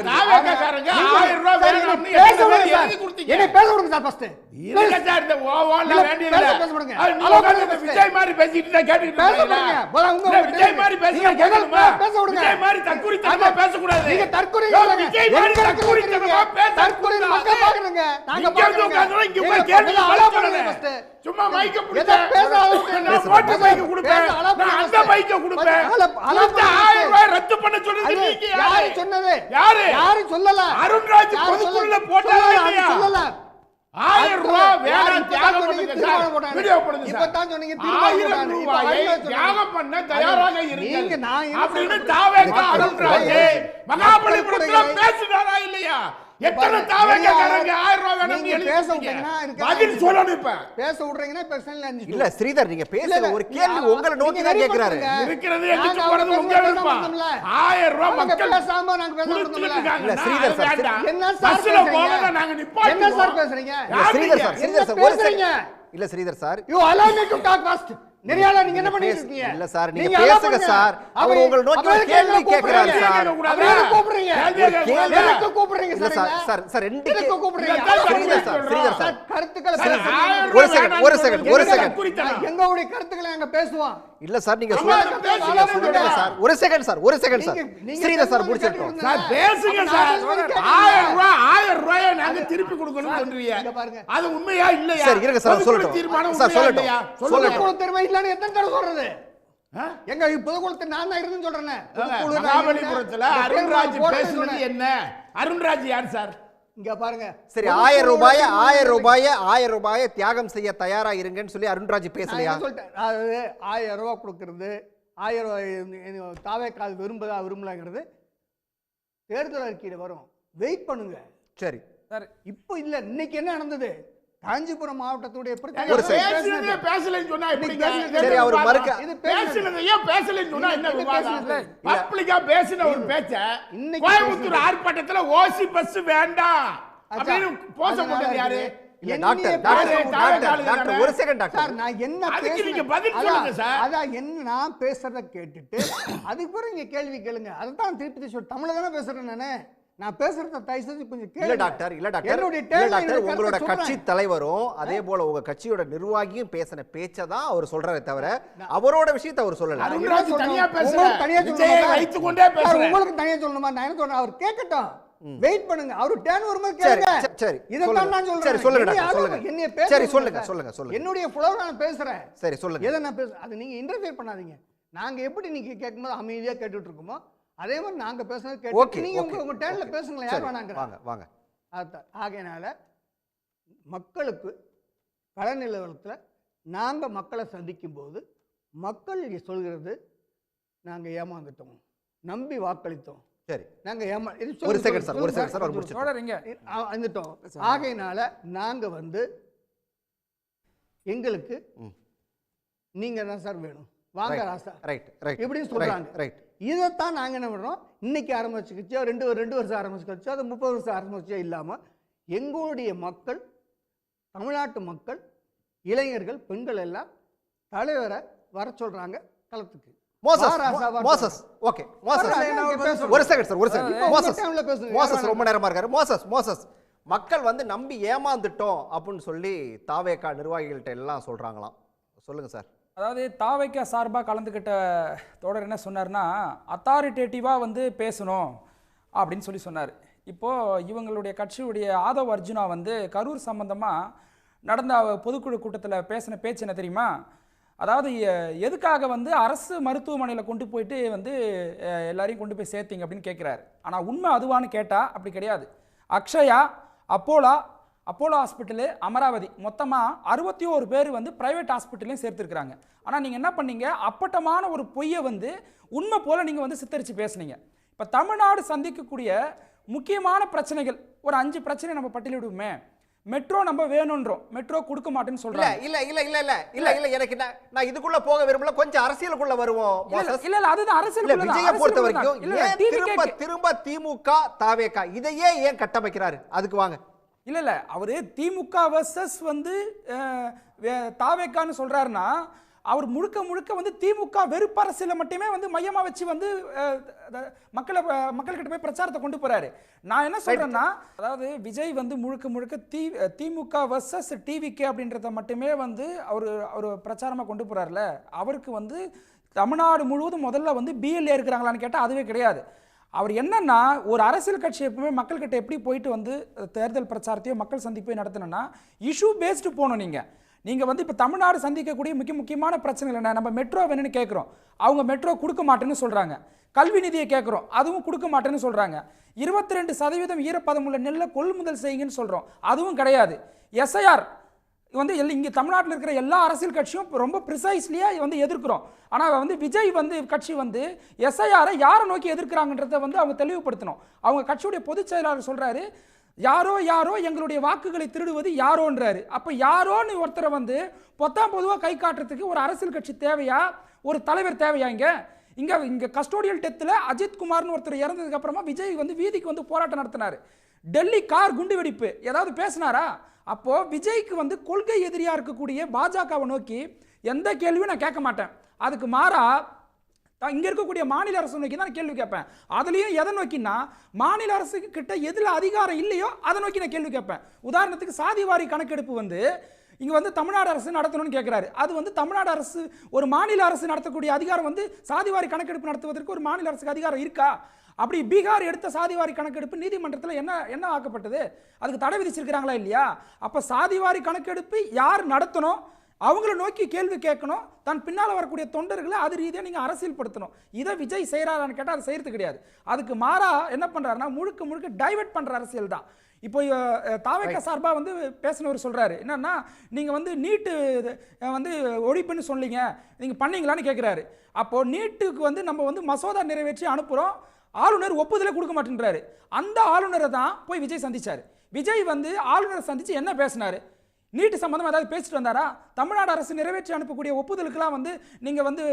தாவேகாரங்க 1000 ரூபாய் வேணும்னு எழுதி கொடுத்தீங்க. என்ன பேச விடுங்க சார். ஃபர்ஸ்ட் இருங்க சார், இந்த ஓவால வேண்டியது இல்ல. பேச விடுங்க. நீங்க விஜய் மாதிரி பேசிட்டு இருந்தா கேட்டிட்டு இருக்கீங்க. போல உங்க விஜய் மாதிரி பேசுங்க, கேட்கணுமா? பேச விடுங்க. விஜய் மாதிரி தற்குறி தனமா பேச கூடாது. நீங்க தற்குறி இல்லங்க. விஜய் மாதிரி தற்குறி தனமா பேச தற்குறி மக்கள் பாக்குறீங்க. நாங்க பாக்குறோம். இங்க போய் கேள்வி சொல்லல. சும்மா மைக்க புடிச்சு பேசாதீங்க. நான் ஓட்டு மைக்க கொடுப்பேன், நான் அந்த மைக்க கொடுப்பேன். 1000 ரூபாய் ரத்து பண்ண சொல்றது நீங்க யாரு சொன்னது? யாரு சொல்லல? அருண்ராஜ் பொதுக்குழுல போட்டாரா இல்லையா? சொல்லல. 1000 ரூபாய் வேணாம் தியாகம் பண்ணுங்க சார். வீடியோ போடுங்க சார். இப்ப தான் சொன்னீங்க 1000 ரூபாயை தியாகம் பண்ண தயாராக இருங்க. அப்படின்னு தாவேகா அருண்ராஜ் மகாபலிபுரத்துல பேசுறாரா இல்லையா? எத்தனை தாவேகாரங்க 1000 ரூபாய் வேணும்னு எழுதி பேசுவீங்கன்னா பதில் சொல்லணும். இப்ப பேச விடுறீங்கன்னா பிரச்சனை இல்ல ஸ்ரீதர், நீங்க பேசுற ஒரு கேள்வி உங்களை நோக்கி தான் கேக்குறாரு. இருக்கிறது எங்க போறது உங்க விருப்பம். 1000 ரூபாய் மக்கள் பேசாம நாங்க பேசுறோம். இல்ல ஸ்ரீதர் சார், என்ன சார் பஸ்ல போறத நாங்க நிப்பாட்டி என்ன சார் பேசுறீங்க? ஸ்ரீதர் சார், ஸ்ரீதர் சார் ஒரு செகண்ட். இல்ல Sridhar sir, you allow me to talk first. நெறியால நீங்க என்ன பண்ணிட்டு இருக்கீங்க? இல்ல சார், நீங்க பேசுங்க சார். அவர் உங்களை நோக்கி ஒரு கேள்வி கேக்குறாரு சார். அவரே கூப்பிடுறீங்க. எதுக்கு கூப்பிடுறீங்க சார்? சார் சார் ரெண்டு எதுக்கு கூப்பிடுறீங்க? ஸ்ரீதர் சார் கருத்துக்களை ஒரு செகண்ட் எங்களுடைய கருத்துக்களை நாங்க பேசுவோம். இல்ல சார், நீங்க சொல்லுங்க சார். ஒரு செகண்ட் சார். ஸ்ரீதர் சார் முடிச்சிட்டோம் சார். பேசுங்க சார். 1000 ரூபாயை நாங்க திருப்பி கொடுக்கணும்னு சொல்றீங்க. அது உண்மையா இல்லையா? சரி இருங்க சார், சொல்லட்டும் சார். சொல்லட்டும் இல்லன்னு எத்தனை தடவை சொல்றது? எங்க பொதுக்குழுத்தை நான் தான் இருந்துன்னு சொல்றேன். மகாபலிபுரத்துல அருண்ராஜ் பேசுனது என்ன? அருண்ராஜ் யார் சார்? இங்க பாருங்க. சரி, 1000 ரூபாயை தியாகம் செய்ய தயாரா இருங்கன்னு சொல்லி அருண்ராஜ் பேசலையா? அதாவது 1000 ரூபாய் கொடுக்கறது, 1000 ரூபாய் தாவேக்கால் விரும்பலாங்கிறது தேர்தல் அறிக்கையில வரும். வெயிட் பண்ணுங்க. சரி சார், இப்போ இல்ல, இன்னைக்கு என்ன நடந்தது? காஞ்சிபுரம் மாவட்டத்துடைய பேசலன்னு சொன்னா எப்படிங்க? சரி, அவர் மறுக்க பேசுனது ஏன் பேசலன்னு சொன்னா என்ன விவாதம்? பப்ளிக்கா பேசின ஒரு பேச்ச கோயம்புத்தூர் ஆர்ப்பாட்டத்துல ஓசி பஸ் வேண்டாம் அப்படின்னு போஸ்ட் போட்டது யாரு? டாக்டர் ஒரு செகண்ட் டாக்டர். சார், நான் என்ன நீங்க பதில் சொல்லுங்க சார். அதான் என்ன நான் பேசுறத கேட்டுட்டு அதுக்கு பிறகு நீங்க கேள்வி கேளுங்க. அதான் திருப்பி தமிழ்ல தானே பேசுறேன் நானு. நான் பேசுறத தயவு செஞ்சு கொஞ்சம் இல்ல கேளுங்க. டாக்டர் என்னுடைய இல்ல தேவை டாக்டர் எனக்கு உங்களோட கருத்தை கட்சி சொல்றேன். தலைவரும் அதே போல உங்க கட்சியோட நிர்வாகியும் பேசின பேச்சை தான் அவர் சொல்றாரே தவிர அவரோட விஷயத்தை அவர் சொல்லல. அருண்ராஜ் தனியா உங்களுக்கு பேசுறேன். தனியா விஜயை சொல்லணுமா? வைத்துக்கொண்டே பேசுறேன். உங்களுக்கு தனியா சொல்லணுமா? நான் என்ன சொல்றேன், அவர் கேட்கட்டும், வெயிட் பண்ணுங்க. அவர் டேன் வரும்போது சரி கேளுங்க. சரி இதைத்தான் நான் சரி சொல்றேன். சொல்லுங்க என்னைய டாக்டர் ஆளுங்க, சொல்லுங்க. என்னைய பேச சரி விடுங்க சொல்லுங்க சார். சொல்லுங்க. என்னுடைய புலவரை நான் பேசுறேன். சரி சொல்லுங்க. எதை நான் பேசுறேன் அது நீங்க இன்டர்ஃபியர் பண்ணாதீங்க. நாங்க எப்படி நீங்க கேட்கும்போது அமைதியா கேட்டுட்டு இருக்கோமோ அதே மாதிரி நாங்க பேசுறது கேட்டு நீங்க உங்க டேன்ல பேசுங்களேன். யார் வேணாங்க. வாங்க வாங்க. ஆகையினால மக்களுக்கு கள நிலவரத்தில் நாங்க மக்களை சந்திக்கும் போது மக்கள் சொல்கிறது நாங்க ஏமாந்துட்டோம், நம்பி வாக்களித்தோம், சரி நாங்க ஒரு செகண்ட் சார், ஒரு செகண்ட் சார், அவர் முடிச்சிட்டோம் வந்துட்டோம். ஆகையினால நாங்க வந்து எங்களுக்கு நீங்க தான் சார் வேணும், வாங்க ராசா இப்படின்னு சொல்றாங்க. இதைத்தான் நாங்க என்ன பண்றோம், இன்னைக்கு ஆரம்பிச்சுக்கிச்சோ ரெண்டு வருஷம் ஆரம்பிச்சுக்கச்சோ அது 30 வருஷம் ஆரம்பிச்சோ இல்லாம எங்களுடைய மக்கள், தமிழ்நாட்டு மக்கள், இளைஞர்கள், பெண்கள் எல்லாம் தலைவரை வர சொல்றாங்க களத்துக்கு. ரொம்ப நேரமா இருக்காரு. மோசஸ் மக்கள் வந்து நம்பி ஏமாந்துட்டோம் அப்படின்னு சொல்லி தாவேகா நிர்வாகிகள்கிட்ட எல்லாம் சொல்றாங்களாம். சொல்லுங்க சார். அதாவது தாவேகா சார்பாக கலந்துக்கிட்ட தோழர் என்ன சொன்னார்னா, அத்தாரிட்டேட்டிவாக வந்து பேசணும் அப்படின்னு சொல்லி சொன்னார். இப்போது இவங்களுடைய கட்சியுடைய ஆதவ் அர்ஜுனா வந்து கரூர் சம்பந்தமாக நடந்த பொதுக்குழு கூட்டத்தில் பேசின பேச்சு என்ன தெரியுமா? அதாவது எதுக்காக வந்து அரசு மருத்துவமனையில் கொண்டு போயிட்டு வந்து எல்லாரையும் கொண்டு போய் சேர்த்திங்க அப்படின்னு கேட்குறாரு. ஆனால் உண்மை அதுவான்னு கேட்டால் அப்படி கிடையாது. அக்ஷயா, அப்போலோ ஹாஸ்பிட்டலு, அமராவதி மொத்தமாக 61 பேர் வந்து ப்ரைவேட் ஹாஸ்பிட்டல்லையும் சேர்த்துருக்குறாங்க. ஆனால் நீங்கள் என்ன பண்ணீங்க, அப்பட்டமான ஒரு பொய்யை வந்து உண்மை போல் நீங்கள் வந்து சித்தரித்து பேசுனீங்க. இப்போ தமிழ்நாடு சந்திக்கக்கூடிய முக்கியமான பிரச்சனைகள் ஒரு 5 பிரச்சனை நம்ம பட்டியலிடுவோமே. மெட்ரோ நம்ம வேணும்ன்றோம், மெட்ரோ கொடுக்க மாட்டேன்னு சொல்றாங்க. இல்ல எனக்கு நான் இதுக்குள்ள போக விரும்பல, கொஞ்சம் அரசியலுக்குள்ள வருவோம். இல்ல அதுதான் அரசியல். விஜயை பொறுத்த வரைக்கும் திரும்ப திமுக தாவேகா இதையே ஏன் கட்டமைக்கிறாரு, அதுக்கு வாங்க. இல்ல அவரு திமுக வர்சஸ் வந்து தாவேக்கான்னு சொல்றாருன்னா அவர் முழுக்க வந்து திமுக வெறுப்பு அரசியல மட்டுமே வந்து மையமா வச்சு வந்து மக்கள்கிட்ட போய் பிரச்சாரத்தை கொண்டு போறாரு. நான் என்ன சொல்றேன்னா, அதாவது விஜய் வந்து முழுக்க திமுக வர்சஸ் டிவிகே அப்படின்றத மட்டுமே வந்து அவர் பிரச்சாரமா கொண்டு போறாருல, அவருக்கு வந்து தமிழ்நாடு முழுவதும் முதல்ல வந்து பிஎல்ஏ இருக்கிறாங்களான்னு கேட்டால் அதுவே கிடையாது. அவர் என்னன்னா, ஒரு அரசியல் கட்சி எப்பவுமே மக்கள்கிட்ட எப்படி போயிட்டு வந்து தேர்தல் பிரச்சாரத்தையோ மக்கள் சந்திப்பையோ நடத்தணும்னா இஷ்யூ பேஸ்டு போகணும். நீங்கள் வந்து இப்போ தமிழ்நாடு சந்திக்கக்கூடிய முக்கியமான பிரச்சனைகள் என்ன, நம்ம மெட்ரோ வேணும்னு கேட்குறோம், அவங்க மெட்ரோ கொடுக்க மாட்டேன்னு சொல்கிறாங்க. கல்வி நிதியை கேட்குறோம், அதுவும் கொடுக்க மாட்டேன்னு சொல்கிறாங்க. 22% ஈரப்பதம் உள்ள நெல்லை கொள்முதல் செய்யுங்கன்னு சொல்கிறோம், அதுவும் கிடையாது. எஸ்ஐஆர் வந்து இங்கே தமிழ்நாட்டில் இருக்கிற எல்லா அரசியல் கட்சியும் ரொம்ப ப்ரிசைஸ்லியாக வந்து எதிர்க்கிறோம். ஆனால் வந்து விஜய் வந்து கட்சி வந்து எஸ்ஐஆரை யாரை நோக்கி எதிர்க்கிறாங்கன்றதை வந்து அவங்க தெளிவுபடுத்தணும். அவங்க கட்சியுடைய பொதுச் செயலாளர் சொல்கிறாரு, யாரோ எங்களுடைய வாக்குகளை திருடுவது யாரோன்றாரு. அப்போ யாரோன்னு ஒருத்தரை வந்து பொதுவாக கை காட்டுறதுக்கு ஒரு அரசியல் கட்சி தேவையா, ஒரு தலைவர் தேவையா? இங்கே கஸ்டோடியல் டெத்தில் அஜித் குமார்னு ஒருத்தர் இறந்ததுக்கு அப்புறமா விஜய் வந்து வீதிக்கு வந்து போராட்டம் நடத்தினார். டெல்லி கார் குண்டு வெடிப்பு ஏதாவது பேசினாரா? அப்போ விஜய்க்கு வந்து கொள்கை எதிரியா இருக்கக்கூடிய பாஜகவை நோக்கி எந்த கேள்வியும் நான் கேட்க மாட்டேன். அதுக்கு மாறா இங்க இருக்கக்கூடிய மாநில அரசு நோக்கி தான் கேள்வி கேட்பேன். அதுலயும் எதை நோக்கினா, மாநில அரசு கிட்ட எதுல அதிகாரம் இல்லையோ அதை நோக்கி நான் கேள்வி கேட்பேன். உதாரணத்துக்கு சாதிவாரி கணக்கெடுப்பு வந்து இங்க வந்து தமிழ்நாடு அரசு நடத்தணும்னு கேட்கிறாரு. அது வந்து தமிழ்நாடு அரசு, ஒரு மாநில அரசு நடத்தக்கூடிய அதிகாரம் வந்து சாதிவாரி கணக்கெடுப்பு நடத்துவதற்கு ஒரு மாநில அரசுக்கு அதிகாரம் இருக்கா? அப்படி பீகார் எடுத்த சாதிவாரி கணக்கெடுப்பு நீதிமன்றத்தில் என்ன ஆக்கப்பட்டது? அதுக்கு தடை விதிச்சிருக்கிறாங்களா இல்லையா? அப்ப சாதிவாரி கணக்கெடுப்பு யார் நடத்தணும், அவங்கள நோக்கி கேள்வி கேட்கணும். தன் பின்னால் வரக்கூடிய தொண்டர்களை அது ரீதியாக நீங்கள் அரசியல் படுத்தணும். இதை விஜய் செய்கிறாரான்னு கேட்டால் அது செய்யறது கிடையாது. அதுக்கு மாறா என்ன பண்ணுறாருன்னா, முழுக்க டைவர்ட் பண்ணுற அரசியல் தான். இப்போ தாவேகா சார்பாக வந்து பேசினவர் சொல்கிறாரு என்னன்னா, நீங்கள் வந்து நீட்டு வந்து ஒழிப்புன்னு சொன்னீங்க, நீங்கள் பண்ணீங்களான்னு கேட்குறாரு. அப்போது நீட்டுக்கு வந்து நம்ம வந்து மசோதா நிறைவேற்றி அனுப்புகிறோம், ஆளுநர் ஒப்புதலை கொடுக்க மாட்டேன்றாரு. அந்த ஆளுநரை தான் போய் விஜய் சந்திச்சார். விஜய் வந்து ஆளுநரை சந்தித்து என்ன பேசினார்? நீட்டு சம்பந்தம் ஏதாவது பேசிட்டு வந்தாரா? தமிழ்நாடு அரசு நிறைவேற்றி அனுப்பக்கூடிய ஒப்புதலுக்கெல்லாம் வந்து நீங்கள் வந்து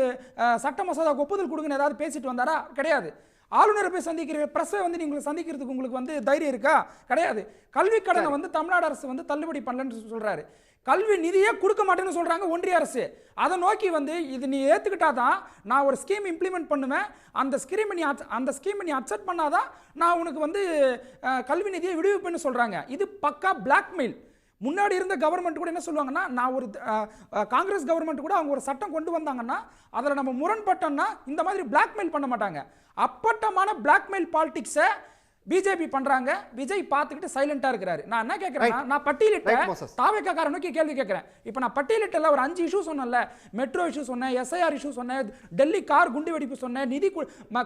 சட்ட மசோதாவுக்கு ஒப்புதல் கொடுங்கன்னு ஏதாவது பேசிட்டு வந்தாரா? கிடையாது. ஆளுநரை போய் சந்திக்கிற பிரஸ்ஸை வந்து நீங்கள் சந்திக்கிறதுக்கு உங்களுக்கு வந்து தைரியம் இருக்கா? கிடையாது. கல்வி கடனை வந்து தமிழ்நாடு அரசு வந்து தள்ளுபடி பண்ணலன்னு சொல்கிறாரு. கல்வி நிதியே கொடுக்க மாட்டேன்னு சொல்கிறாங்க ஒன்றிய அரசு. அதை நோக்கி வந்து இது நீ ஏற்றுக்கிட்டா தான் நான் ஒரு ஸ்கீம் இம்ப்ளிமெண்ட் பண்ணுவேன், அந்த ஸ்கீமை நீ அக்செப்ட் பண்ணாதான் நான் உனக்கு வந்து கல்வி நிதியை விடுவிப்பேன்னு சொல்கிறாங்க. இது பக்கா பிளாக்மெயில். முன்னாடி இருந்த கவர்மெண்ட் கூட என்ன சொல்லுவாங்கன்னா, நான் ஒரு காங்கிரஸ் கவர்மெண்ட் கூட அவங்க ஒரு சட்டம் கொண்டு வந்தாங்கன்னா அதில் நம்ம முரண்பட்டோம்னா இந்த மாதிரி பிளாக்மெயில் பண்ண மாட்டாங்க. அப்பட்டமான பிளாக்மெயில் பாலிடிக்ஸை பிஜேபி பண்றாங்க. விஜய் பார்த்துக்கிட்டு சைலண்டா இருக்கிறாரு. நான் என்ன கேட்கிறேன்னா, நான் பட்டியலிட்ட தாவேக்கார நோக்கி கேள்வி கேட்கிறேன். இப்போ நான் பட்டியலிட்டல ஒரு 5 இஷ்யூ சொன்னேன்ல, மெட்ரோ இஷ்யூ சொன்னேன், எஸ்ஐஆர் இஷ்யூ சொன்னேன், டெல்லி கார் குண்டு வெடிப்பு சொன்னேன்,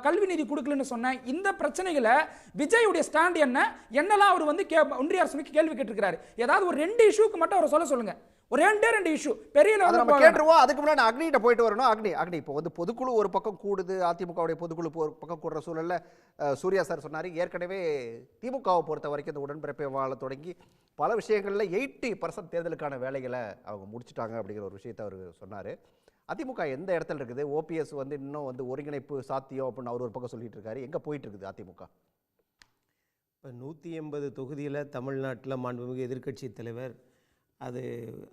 கல்வி நிதி கொடுக்கலன்னு சொன்னேன். இந்த பிரச்சனைகளை விஜயுடைய ஸ்டாண்ட் என்னெல்லாம் அவர் வந்து ஒன்றிய அரசு நோக்கி கேள்வி கேட்டிருக்கிறாரு. ஏதாவது ஒரு 2 இஷ்யூக்கு மட்டும் அவர் சொல்லுங்க. ஒரு 2 இஷ்யூ பெரிய நம்ம கேட்டுருவோம். அதுக்கு முன்னாடி அக்னிகிட்ட போயிட்டு வரணும். அக்னி இப்போ வந்து பொதுக்குழு ஒரு பக்கம் கூடுது, அதிமுகவுடைய பொதுக்குழு ஒரு பக்கம் கூடுற சூழல்ல சூர்யா சார் சொன்னார், ஏற்கனவே திமுகவை பொறுத்த வரைக்கும் இந்த உடன்பிறப்பை வாழ தொடங்கி பல விஷயங்களில் 80% தேர்தலுக்கான வேலைகளை அவங்க முடிச்சுட்டாங்க அப்படிங்கிற ஒரு விஷயத்தை அவர் சொன்னார். அதிமுக எந்த இடத்துல இருக்குது? ஓபிஎஸ் வந்து இன்னும் வந்து ஒருங்கிணைப்பு சாத்தியம் அப்படின்னு அவர் ஒரு பக்கம் சொல்லிட்டு இருக்காரு. எங்கே போயிட்டு இருக்குது அதிமுக? இப்போ 180 தொகுதியில் தமிழ்நாட்டில் மாண்புமிகு எதிர்க்கட்சி தலைவர் அது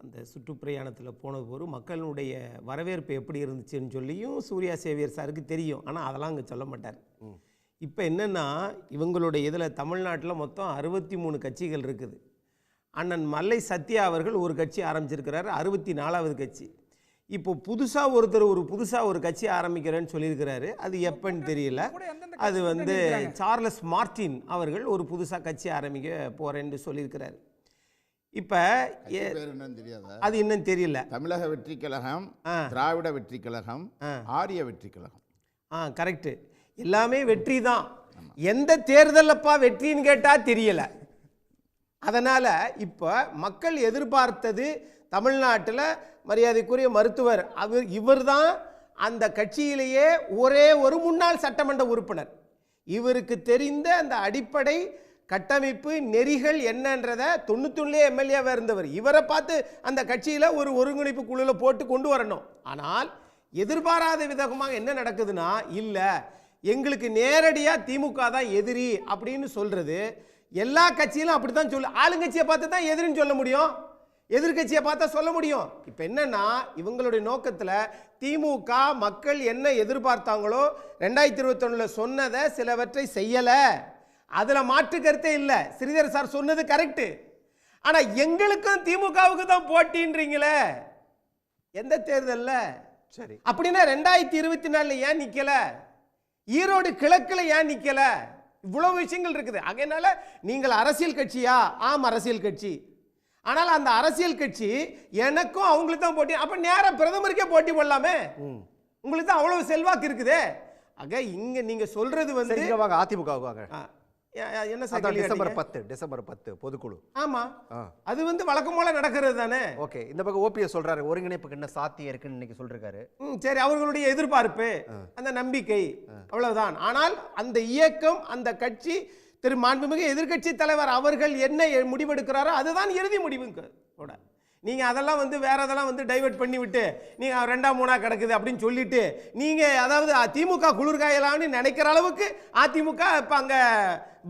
அந்த சுற்றுப்பிரயாணத்தில் போனது போது மக்களுடைய வரவேற்பு எப்படி இருந்துச்சுன்னு சொல்லியும் சூர்யா சேவியர் சாருக்கு தெரியும். ஆனால் அதெல்லாம் அங்கே சொல்ல மாட்டார். இப்போ என்னென்னா, இவங்களுடைய இதில் தமிழ்நாட்டில் மொத்தம் 63 கட்சிகள் இருக்குது. அண்ணன் மல்லை சத்யா அவர்கள் ஒரு கட்சி ஆரம்பிச்சிருக்கிறார், 64வது கட்சி. இப்போ புதுசாக ஒரு கட்சி ஆரம்பிக்கிறேன்னு சொல்லியிருக்கிறாரு. அது எப்பன்னு தெரியல. அது வந்து சார்லஸ் மார்டின் அவர்கள் ஒரு புதுசாக கட்சி ஆரம்பிக்க போகிறேன்னு சொல்லியிருக்கிறாரு. இப்போ அது இன்னும் தெரியல. தமிழக வெற்றி கழகம், திராவிட வெற்றி கழகம், ஆரிய வெற்றி கழகம். கரெக்டு. எல்லாமே வெற்றி தான். எந்த தேர்தலப்பா வெற்றின்னு கேட்டால் தெரியல. அதனால் இப்போ மக்கள் எதிர்பார்த்தது தமிழ்நாட்டில் மரியாதைக்குரிய மருத்துவர் இவர் தான் அந்த கட்சியிலேயே ஒரே ஒரு முன்னாள் சட்டமன்ற உறுப்பினர். இவருக்கு தெரிந்த அந்த அடிப்படை கட்டமைப்பு நெறிகள் என்னன்றதை 91 எம்எல்ஏவாக இருந்தவர். இவரை பார்த்து அந்த கட்சியில் ஒரு ஒருங்கிணைப்பு குழுவில் போட்டு கொண்டு வரணும். ஆனால் எதிர்பாராத விதமாக என்ன நடக்குதுன்னா, இல்லை எங்களுக்கு நேரடியாக திமுக தான் எதிரி அப்படின்னு சொல்கிறது. எல்லா கட்சியிலும் அப்படி தான் ஆளுங்கட்சியை பார்த்து தான் எதிரின்னு சொல்ல முடியும், எதிர்கட்சியை பார்த்தா சொல்ல முடியும். இப்போ என்னன்னா, இவங்களுடைய நோக்கத்தில் திமுக மக்கள் என்ன எதிர்பார்த்தாங்களோ 2021 சொன்னதை சிலவற்றை செய்யலை, அதில் மாற்று கருத்தே இல்லை. ஸ்ரீதர் சார் சொன்னது கரெக்டு. ஆனால் எங்களுக்கும் திமுகவுக்கு தான் போட்டின்றீங்களே எந்த தேர்தலில்? சரி, அப்படின்னா 2024 ஏன் நிற்கல? ஈரோடு கிழக்கில் ஏன் நிற்கல? இவ்வளவு விஷயங்கள் இருக்குது. அதனால நீங்கள் அரசியல் கட்சியா? ஆம், அரசியல் கட்சி. ஆனால் அந்த அரசியல் கட்சி எனக்கும் அவங்களுக்கு தான் போட்டி. அப்போ நேரம் பிரதமருக்கே போட்டி போடலாமே, உங்களுக்கு தான் அவ்வளவு செல்வாக்கு இருக்குது. ஆக இங்க நீங்க சொல்றது வந்து அதிமுக என்ன சார், டிசம்பர் 10 பொதுக்குழு. ஆமா, அது வந்து வழக்கம் போல நடக்கிறது தானே. ஓகே, இந்த பக்கம் ஓபிஎஸ் சொல்றாரு ஒருங்கிணைப்புக்கு என்ன சாத்தியம் இருக்குன்னு இன்னைக்கு சொல்றாரு. சரி, அவர்களுடைய எதிர்பார்ப்பு, அந்த நம்பிக்கை, அவ்வளவுதான். ஆனால் அந்த இயக்கம், அந்த கட்சி, திரு மாண்புமிகு எதிர்க்கட்சி தலைவர் அவர்கள் என்ன முடிவெடுக்கிறாரோ அதுதான் இறுதி முடிவுங்க. நீங்கள் அதெல்லாம் வந்து வேற அதெல்லாம் வந்து டைவெர்ட் பண்ணி விட்டு நீங்கள் 2ஆம் 3ஆ கிடக்குது அப்படின்னு சொல்லிட்டு நீங்கள் அதாவது திமுக குளிர்காயலான்னு நினைக்கிற அளவுக்கு அதிமுக இப்போ அங்கே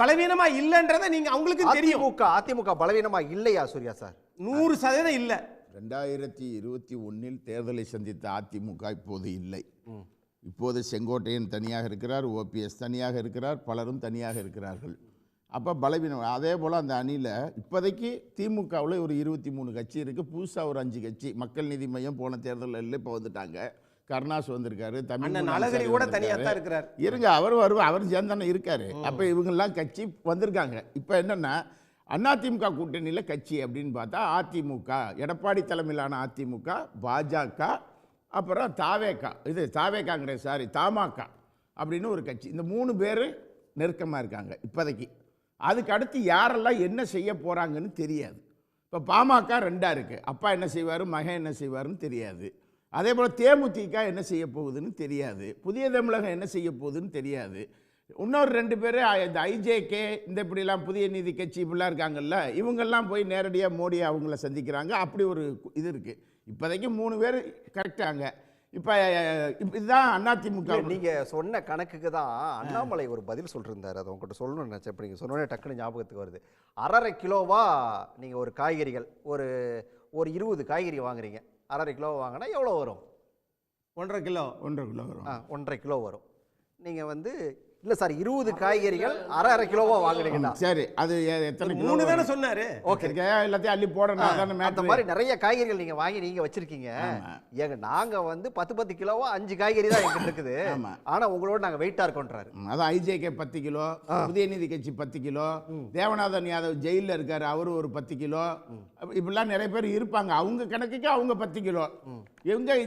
பலவீனமாக இல்லைன்றதை நீங்கள் அவங்களுக்கு தெரியும். அதிமுக பலவீனமாக இல்லையா சூர்யா சார்? 100% இல்லை. 2021 தேர்தலை சந்தித்த அதிமுக இப்போது இல்லை. இப்போது செங்கோட்டையன் தனியாக இருக்கிறார், ஓபிஎஸ் தனியாக இருக்கிறார், பலரும் தனியாக இருக்கிறார்கள். அப்போ பலவீனம். அதே போல் அந்த அணியில் இப்போதைக்கு திமுகவில் ஒரு 23 கட்சி இருக்குது. புதுசாக ஒரு 5 கட்சி. மக்கள் நீதி மையம் போன தேர்தலில் இப்போ வந்துட்டாங்க. கருணாஸ் வந்திருக்காரு, தமிழ் கூட தனியாக தான் இருக்கிறார். இருங்க, அவர் சேர்ந்தானே இருக்காரு. அப்போ இவங்கெல்லாம் கட்சி வந்திருக்காங்க. இப்போ என்னென்னா, அதிமுக கூட்டணியில் கட்சி அப்படின்னு பார்த்தா அதிமுக, எடப்பாடி தலைமையிலான அதிமுக, பாஜக, அப்புறம் தமாக அப்படின்னு ஒரு கட்சி. இந்த 3 பேர் நெருக்கமாக இருக்காங்க இப்போதைக்கு. அதுக்கு அடுத்து யாரெல்லாம் என்ன செய்ய போகிறாங்கன்னு தெரியாது. இப்போ பாமக 2ஆக இருக்குது. அப்பா என்ன செய்வார், மகன் என்ன செய்வார்னு தெரியாது. அதே போல் தேமுதிக என்ன செய்ய போகுதுன்னு தெரியாது. புதிய தமிழகம் என்ன செய்ய போகுதுன்னு தெரியாது. இன்னொரு 2 பேர் இந்த ஐஜேகே, இந்த இப்படிலாம் புதிய நீதி கட்சி இப்படிலாம் இருக்காங்கல்ல, இவங்கெல்லாம் போய் நேரடியாக மோடி அவங்கள சந்திக்கிறாங்க. அப்படி ஒரு இது இருக்குது. இப்போதைக்கு 3 பேர் கரெக்டாங்க. இப்போ இதுதான் அதிமுக. நீங்கள் சொன்ன கணக்குக்கு தான் அண்ணாமலை ஒரு பதில் சொல்லியிருந்தார். அதை உங்கள்கிட்ட சொல்லணும்னு நினச்சேன். இப்போ நீங்கள் சொன்னோடனே டக்குன்னு ஞாபகத்துக்கு வருது. 1.5 கிலோவா நீங்கள் ஒரு காய்கறிகள் ஒரு ஒரு 20 காய்கறி வாங்குறீங்க, 1/2 கிலோ வாங்கினா எவ்வளோ வரும்? 1.5 கிலோ. 1.5 கிலோ வரும். 1.5 கிலோ வரும். நீங்கள் வந்து இல்லை சார் 20 காய்கறிகள் 1/2 கிலோவா வாங்குறீங்கன்னா சரி, அது எத்தனை கிலோ? 3 தானே சொன்னாரு. ஓகே, எல்லாத்தையும் அள்ளி போடணும். அந்த மாதிரி நிறைய காய்கறிகள் நீங்கள் வாங்கி நீங்கள் வச்சிருக்கீங்க. நாங்கள் வந்து 10 கிலோவா 5 காய்கறி தான் எங்கிட்ட இருக்குது. ஆனால் உங்களோட நாங்கள் வெயிட்டாக இருக்கோன்றாரு. அதான் ஐஜேகே 10 கிலோ, உதயநிதி கட்சி 10 கிலோ, தேவநாதன் யாதவ் ஜெயிலில் இருக்காரு, அவரு ஒரு 10 கிலோ, இப்படிலாம் நிறைய பேர் இருப்பாங்க. அவங்க கணக்குக்கு அவங்க 10 கிலோ.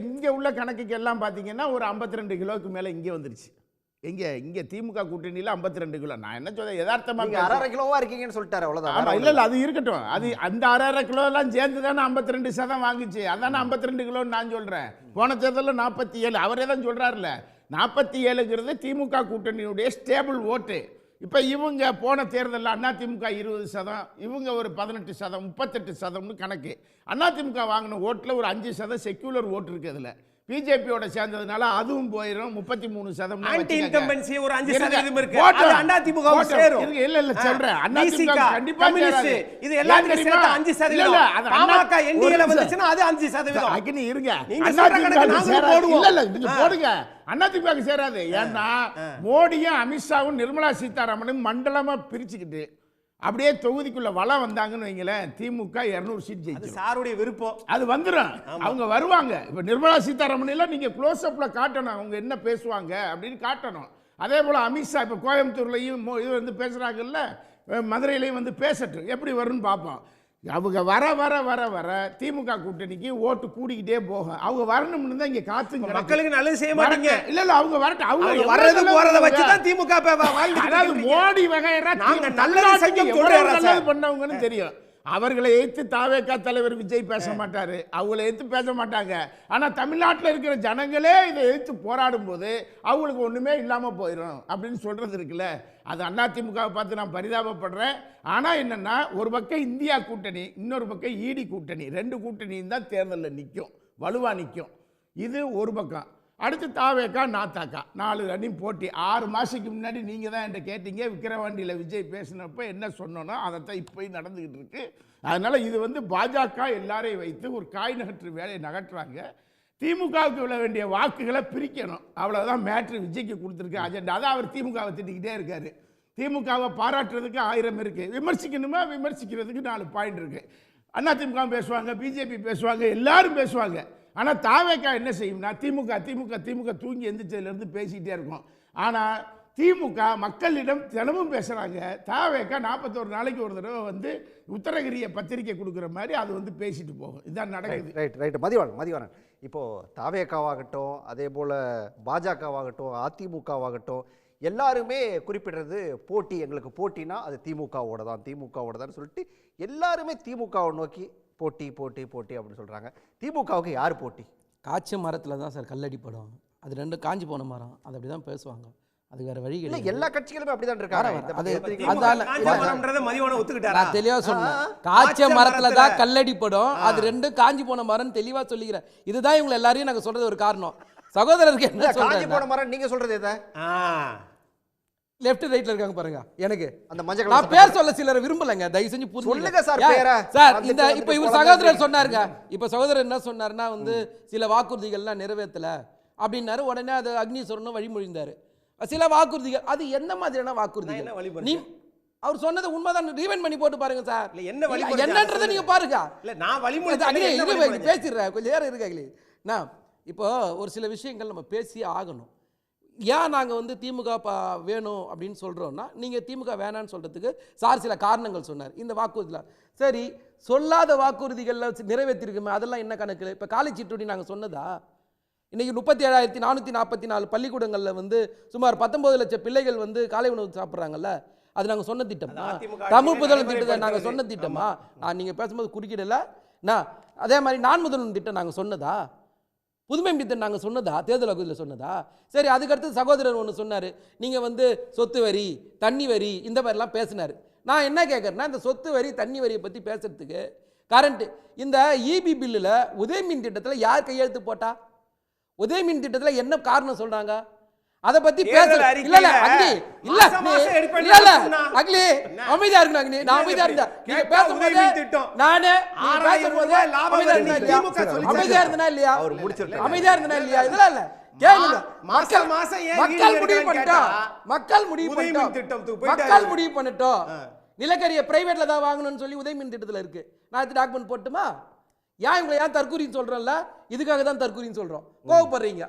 இங்கே உள்ள கணக்குக்கு எல்லாம் பார்த்தீங்கன்னா ஒரு 52 கிலோவுக்கு மேலே இங்கே வந்துருச்சு. இங்கே திமுக கூட்டணியில் 52 கிலோ. நான் என்ன சொல்றேன், யதார்த்தமாக 1/2 கிலோவா இருக்கீங்கன்னு சொல்லிட்டாரு, அவ்வளோதான். ஆமாம், இல்லை அது இருக்கட்டும். அது அந்த 1/2 கிலோலாம் சேர்ந்து தானே 52% வாங்குச்சு. அதானே 52 கிலோன்னு நான் சொல்கிறேன். போன தேர்தலில் 47, அவரே தான் சொல்கிறாருல்ல. 47ங்கிறது திமுக கூட்டணியுடைய ஸ்டேபிள் ஓட்டு. இப்போ இவங்க போன தேர்தலில் அதிமுக 20%, இவங்க ஒரு 18%, 38% கணக்கு. அதிமுக வாங்கின ஓட்டில் ஒரு 5% செக்யூலர் ஓட்டு இருக்குது. அதில் பிஜேபியோட சேர்ந்ததுனால அதுவும் போயிடும். 33% ஆன்டி இன்கம்பன்சி ஒரு 5% இருக்கு. அது அதிமுக சேரும். இல்ல சொல்றேன், அதிமுக கண்டிப்பா சேராது. இது எல்லாத்துக்கும் சேர்த்து 5%. அது பாமக என்டிஏல வந்துச்சுனா அது 5%. அகினி இருங்க, நீங்க சொல்ற கணக்கு நாங்க போடுவோம். இல்ல நீங்க போடுங்க. அதிமுக சேராது. ஏன்னா மோடியும் அமித்ஷாவும் நிர்மலா சீதாராமனும் மண்டலமா பிரிச்சுக்கிட்டு அப்படியே தொகுதிக்குள்ள வளம் வந்தாங்கன்னு வைங்களேன், திமுக 200 சீட் ஜெயிச்சு. சாருடைய விருப்பம் அது வந்துடும். அவங்க வருவாங்க. இப்போ நிர்மலா சீதாராமன் எல்லாம் நீங்க க்ளோஸ் அப்ல காட்டணும், அவங்க என்ன பேசுவாங்க அப்படின்னு காட்டணும். அதே போல அமித்ஷா இப்போ கோயம்புத்தூர்லையும் இது வந்து பேசுறாங்கல்ல, மதுரையிலையும் வந்து பேசட்டும், எப்படி வரும்னு பார்ப்போம். அவங்க வர வர வர வர திமுக கூட்டணிக்கு ஓட்டு கூடிக்கிட்டே போகும். அவங்க வரணும்னு தான் இங்க காத்துங்க. மக்களுக்கு நல்லது செய்ய மாட்டீங்க. இல்ல இல்ல அவங்க வரட்டும். அவங்க வர்றது போறத வச்சு தான் திமுக வாழ்ந்து. அதாவது மோடி வகையறா நாங்க நல்லது செஞ்சோம் சொல்றோம். நல்லது பண்ணவங்கன்னு தெரியும். அவர்களை எதிர்த்து தாவேகா தலைவர் விஜய் பேச மாட்டாரு, அவங்களை எதிர்த்து பேச மாட்டாங்க. ஆனா தமிழ்நாட்டில் இருக்கிற ஜனங்களே இதை எதிர்த்து போராடும் போது அவங்களுக்கு ஒண்ணுமே இல்லாம போயிடும் அப்படின்னு சொல்றது இருக்குல்ல, அது அதிமுகவை பார்த்து நான் பரிதாபப்படுறேன். ஆனா என்னன்னா, ஒரு பக்கம் இந்தியா கூட்டணி, இன்னொரு பக்கம் ஈடி கூட்டணி, 2 கூட்டணியும் தான் தேர்தலில் நிற்கும், வலுவா நிற்கும். இது ஒரு பக்கம். அடுத்து தாவேக்கா நாத்தாக்கா 4 அணியும் போட்டி. 6 மாதத்துக்கு முன்னாடி நீங்கள் தான் என்கிட்ட கேட்டீங்க, விக்கிரவாண்டியில் விஜய் பேசினப்போ என்ன சொன்னோன்னா அதைத்தான் இப்போயும் நடந்துக்கிட்டு இருக்கு. அதனால் இது வந்து பாஜக எல்லாரையும் வைத்து ஒரு காய் நகற்று வேலையை நகற்றுறாங்க. திமுகவுக்கு விழ வேண்டிய வாக்குகளை பிரிக்கணும், அவ்வளோதான் மேட்ரு. விஜய்க்கு கொடுத்துருக்கு அஜெண்டா. அதான் அவர் திமுகவை திட்டிக்கிட்டே இருக்காரு. திமுகவை பாராட்டுறதுக்கு 1000 இருக்குது, விமர்சிக்கணுமா விமர்சிக்கிறதுக்கு 4 பாயிண்ட் இருக்குது. அதிமுக பேசுவாங்க, பிஜேபி பேசுவாங்க, எல்லாரும் பேசுவாங்க. ஆனால் தாவேக்கா என்ன செய்யும்னா, திமுக திமுக திமுக தூங்கி எந்திரிச்சதுலேருந்து பேசிகிட்டே இருக்கும். ஆனால் திமுக மக்களிடம் தினமும் பேசுகிறாங்க. தாவேக்கா 41 நாளைக்கு ஒரு தடவை வந்து உத்தரகிரியை பத்திரிக்கை கொடுக்குற மாதிரி அது வந்து பேசிட்டு போகும். இதுதான் நடக்குது. ரைட் மதிவாணன் இப்போது தாவேக்காவாகட்டும், அதே போல் பாஜகவாகட்டும், அதிமுகவாகட்டும், எல்லாருமே குறிப்பிடுறது போட்டி, எங்களுக்கு போட்டினா அது திமுகவோட தான் சொல்லிட்டு எல்லாருமே திமுகவை நோக்கி போட்டி போட்டி போட்டி அப்படின்னு சொல்கிறாங்க. திமுகவுக்கு யார் போட்டி? காய்ச்ச மரத்தில் தான் சார் கல்லடி படம், அது 2 காஞ்சி போன மரம், அது அப்படி தான் பேசுவாங்க. அது வேற வழி இல்லை. எல்லா கட்சிகளுமே அப்படிதான் இருக்காங்க. நான் தெளிவா சொன்னேன், காய்ச்ச மரத்துல தான் கல்லடி படம், அது 2 காஞ்சி போன மரம் தெளிவா சொல்லிக்கிறேன். இதுதான் இவங்க எல்லாரையும் நாங்க சொல்றது ஒரு காரணம். சகோதரருக்கு என்ன காஞ்சி போன மரம் நீங்க சொல்றது எதை? லெஃப்ட் ரைட்ல இருக்காங்க பாருங்க. எனக்கு அந்த மஞ்சள் நான் பேர் சொல்ல சிலர் விரும்பலங்க, தயவு செஞ்சு சொல்லுங்க சார் பேர. சார் இந்த இப்ப இவர் சகோதரர் சொன்னாருங்க, இப்ப சகோதரர் என்ன சொன்னாருன்னா வந்து சில வாக்குறுதிகள்லாம் நிறைவேற்றல அப்படின்னாரு. உடனே அது அக்னீஸ்வரனும் வழிமொழிந்தாரு. சில வாக்குறுதிகள், அது என்ன மாதிரியான வாக்குறுதிகள்? நீ அவர் சொன்னது உண்மைதான், ரீவைண்ட் பண்ணி போட்டு பாருங்க சார். என்னன்றதை நீங்க பாருங்க. பேசிடுறேன், கொஞ்சம் நேரம் இருக்காங்களே. நான் இப்போ ஒரு சில விஷயங்கள் நம்ம பேசி ஆகணும். ஏன் நாங்கள் வந்து திமுக வேணும் அப்படின்னு சொல்கிறோன்னா, நீங்கள் திமுக வேணான்னு சொல்கிறதுக்கு சார் சில காரணங்கள் சொன்னார். இந்த வாக்குறுதியில் சரி சொல்லாத வாக்குறுதிகளில் நிறைவேற்றிருக்குமே, அதெல்லாம் என்ன கணக்கு? இப்போ காலேஜ் சிற்றுண்டி நாங்கள் சொன்னதா? இன்றைக்கி 37,444 பள்ளிக்கூடங்களில் வந்து சுமார் 19 லட்சம் பிள்ளைகள் வந்து காலை உணவு சாப்பிட்றாங்கல்ல, அது நாங்கள் சொன்ன திட்டமா? தமிழ் புதல்வன் திட்டத்தை நாங்கள் சொன்ன திட்டமா? நீங்கள் பேசும்போது குறுக்கிடலை. அதே மாதிரி நான் முதல்வன் திட்டம் நாங்கள் சொன்னதா? புதுமை திட்டம் நாங்கள் சொன்னதா? தேர்தல் வாக்குறுதியில் சொன்னதா? சரி, அதுக்கடுத்து சகோதரர் ஒன்று சொன்னார், நீங்கள் வந்து சொத்து வரி தண்ணி வரி இந்த மாதிரிலாம் பேசினார். நான் என்ன கேட்குறேன்னா, இந்த சொத்து வரி தண்ணி வரியை பற்றி பேசுறதுக்கு கரண்ட்டு இந்த இபி பில்லில் உதயமின் திட்டத்தில் யார் கையெழுத்து போட்டா? உதயமின் திட்டத்தில் என்ன காரணம் சொல்கிறாங்க? அத பத்தி பேசல. இல்ல இல்ல அக்னி இல்ல இல்ல அக்னி அமைதியா இருக்கணும் அக்னி. நான் அமைதியா இருந்தேன். நீங்க பேசும்போது நானே பேசும்போது அமைதியா இருந்தேனா இல்லையா? அவர் முடிச்சிருக்காரு. அமைதியா இருந்தேனா இல்லையா? இதெல்லாம் இல்ல கேளுங்க. மாசம் மாசம் ஏன் மக்கள் முடிவு பண்ணிட்டோம். மக்கள் முடிவு பண்ணிட்டோம். நிலக்கரியை பிரைவேட்ல தான் வாங்கணும்னு சொல்லி உதயமின் திட்டத்துல இருக்கு. நான் இது டாக்குமெண்ட் போட்டுமா? ஏன் இவங்களை ஏன் தற்கூரின்னு சொல்றோம்ல? இதுக்காக தான் தற்கூரின்னு சொல்றோம். கோவப்படுறீங்க.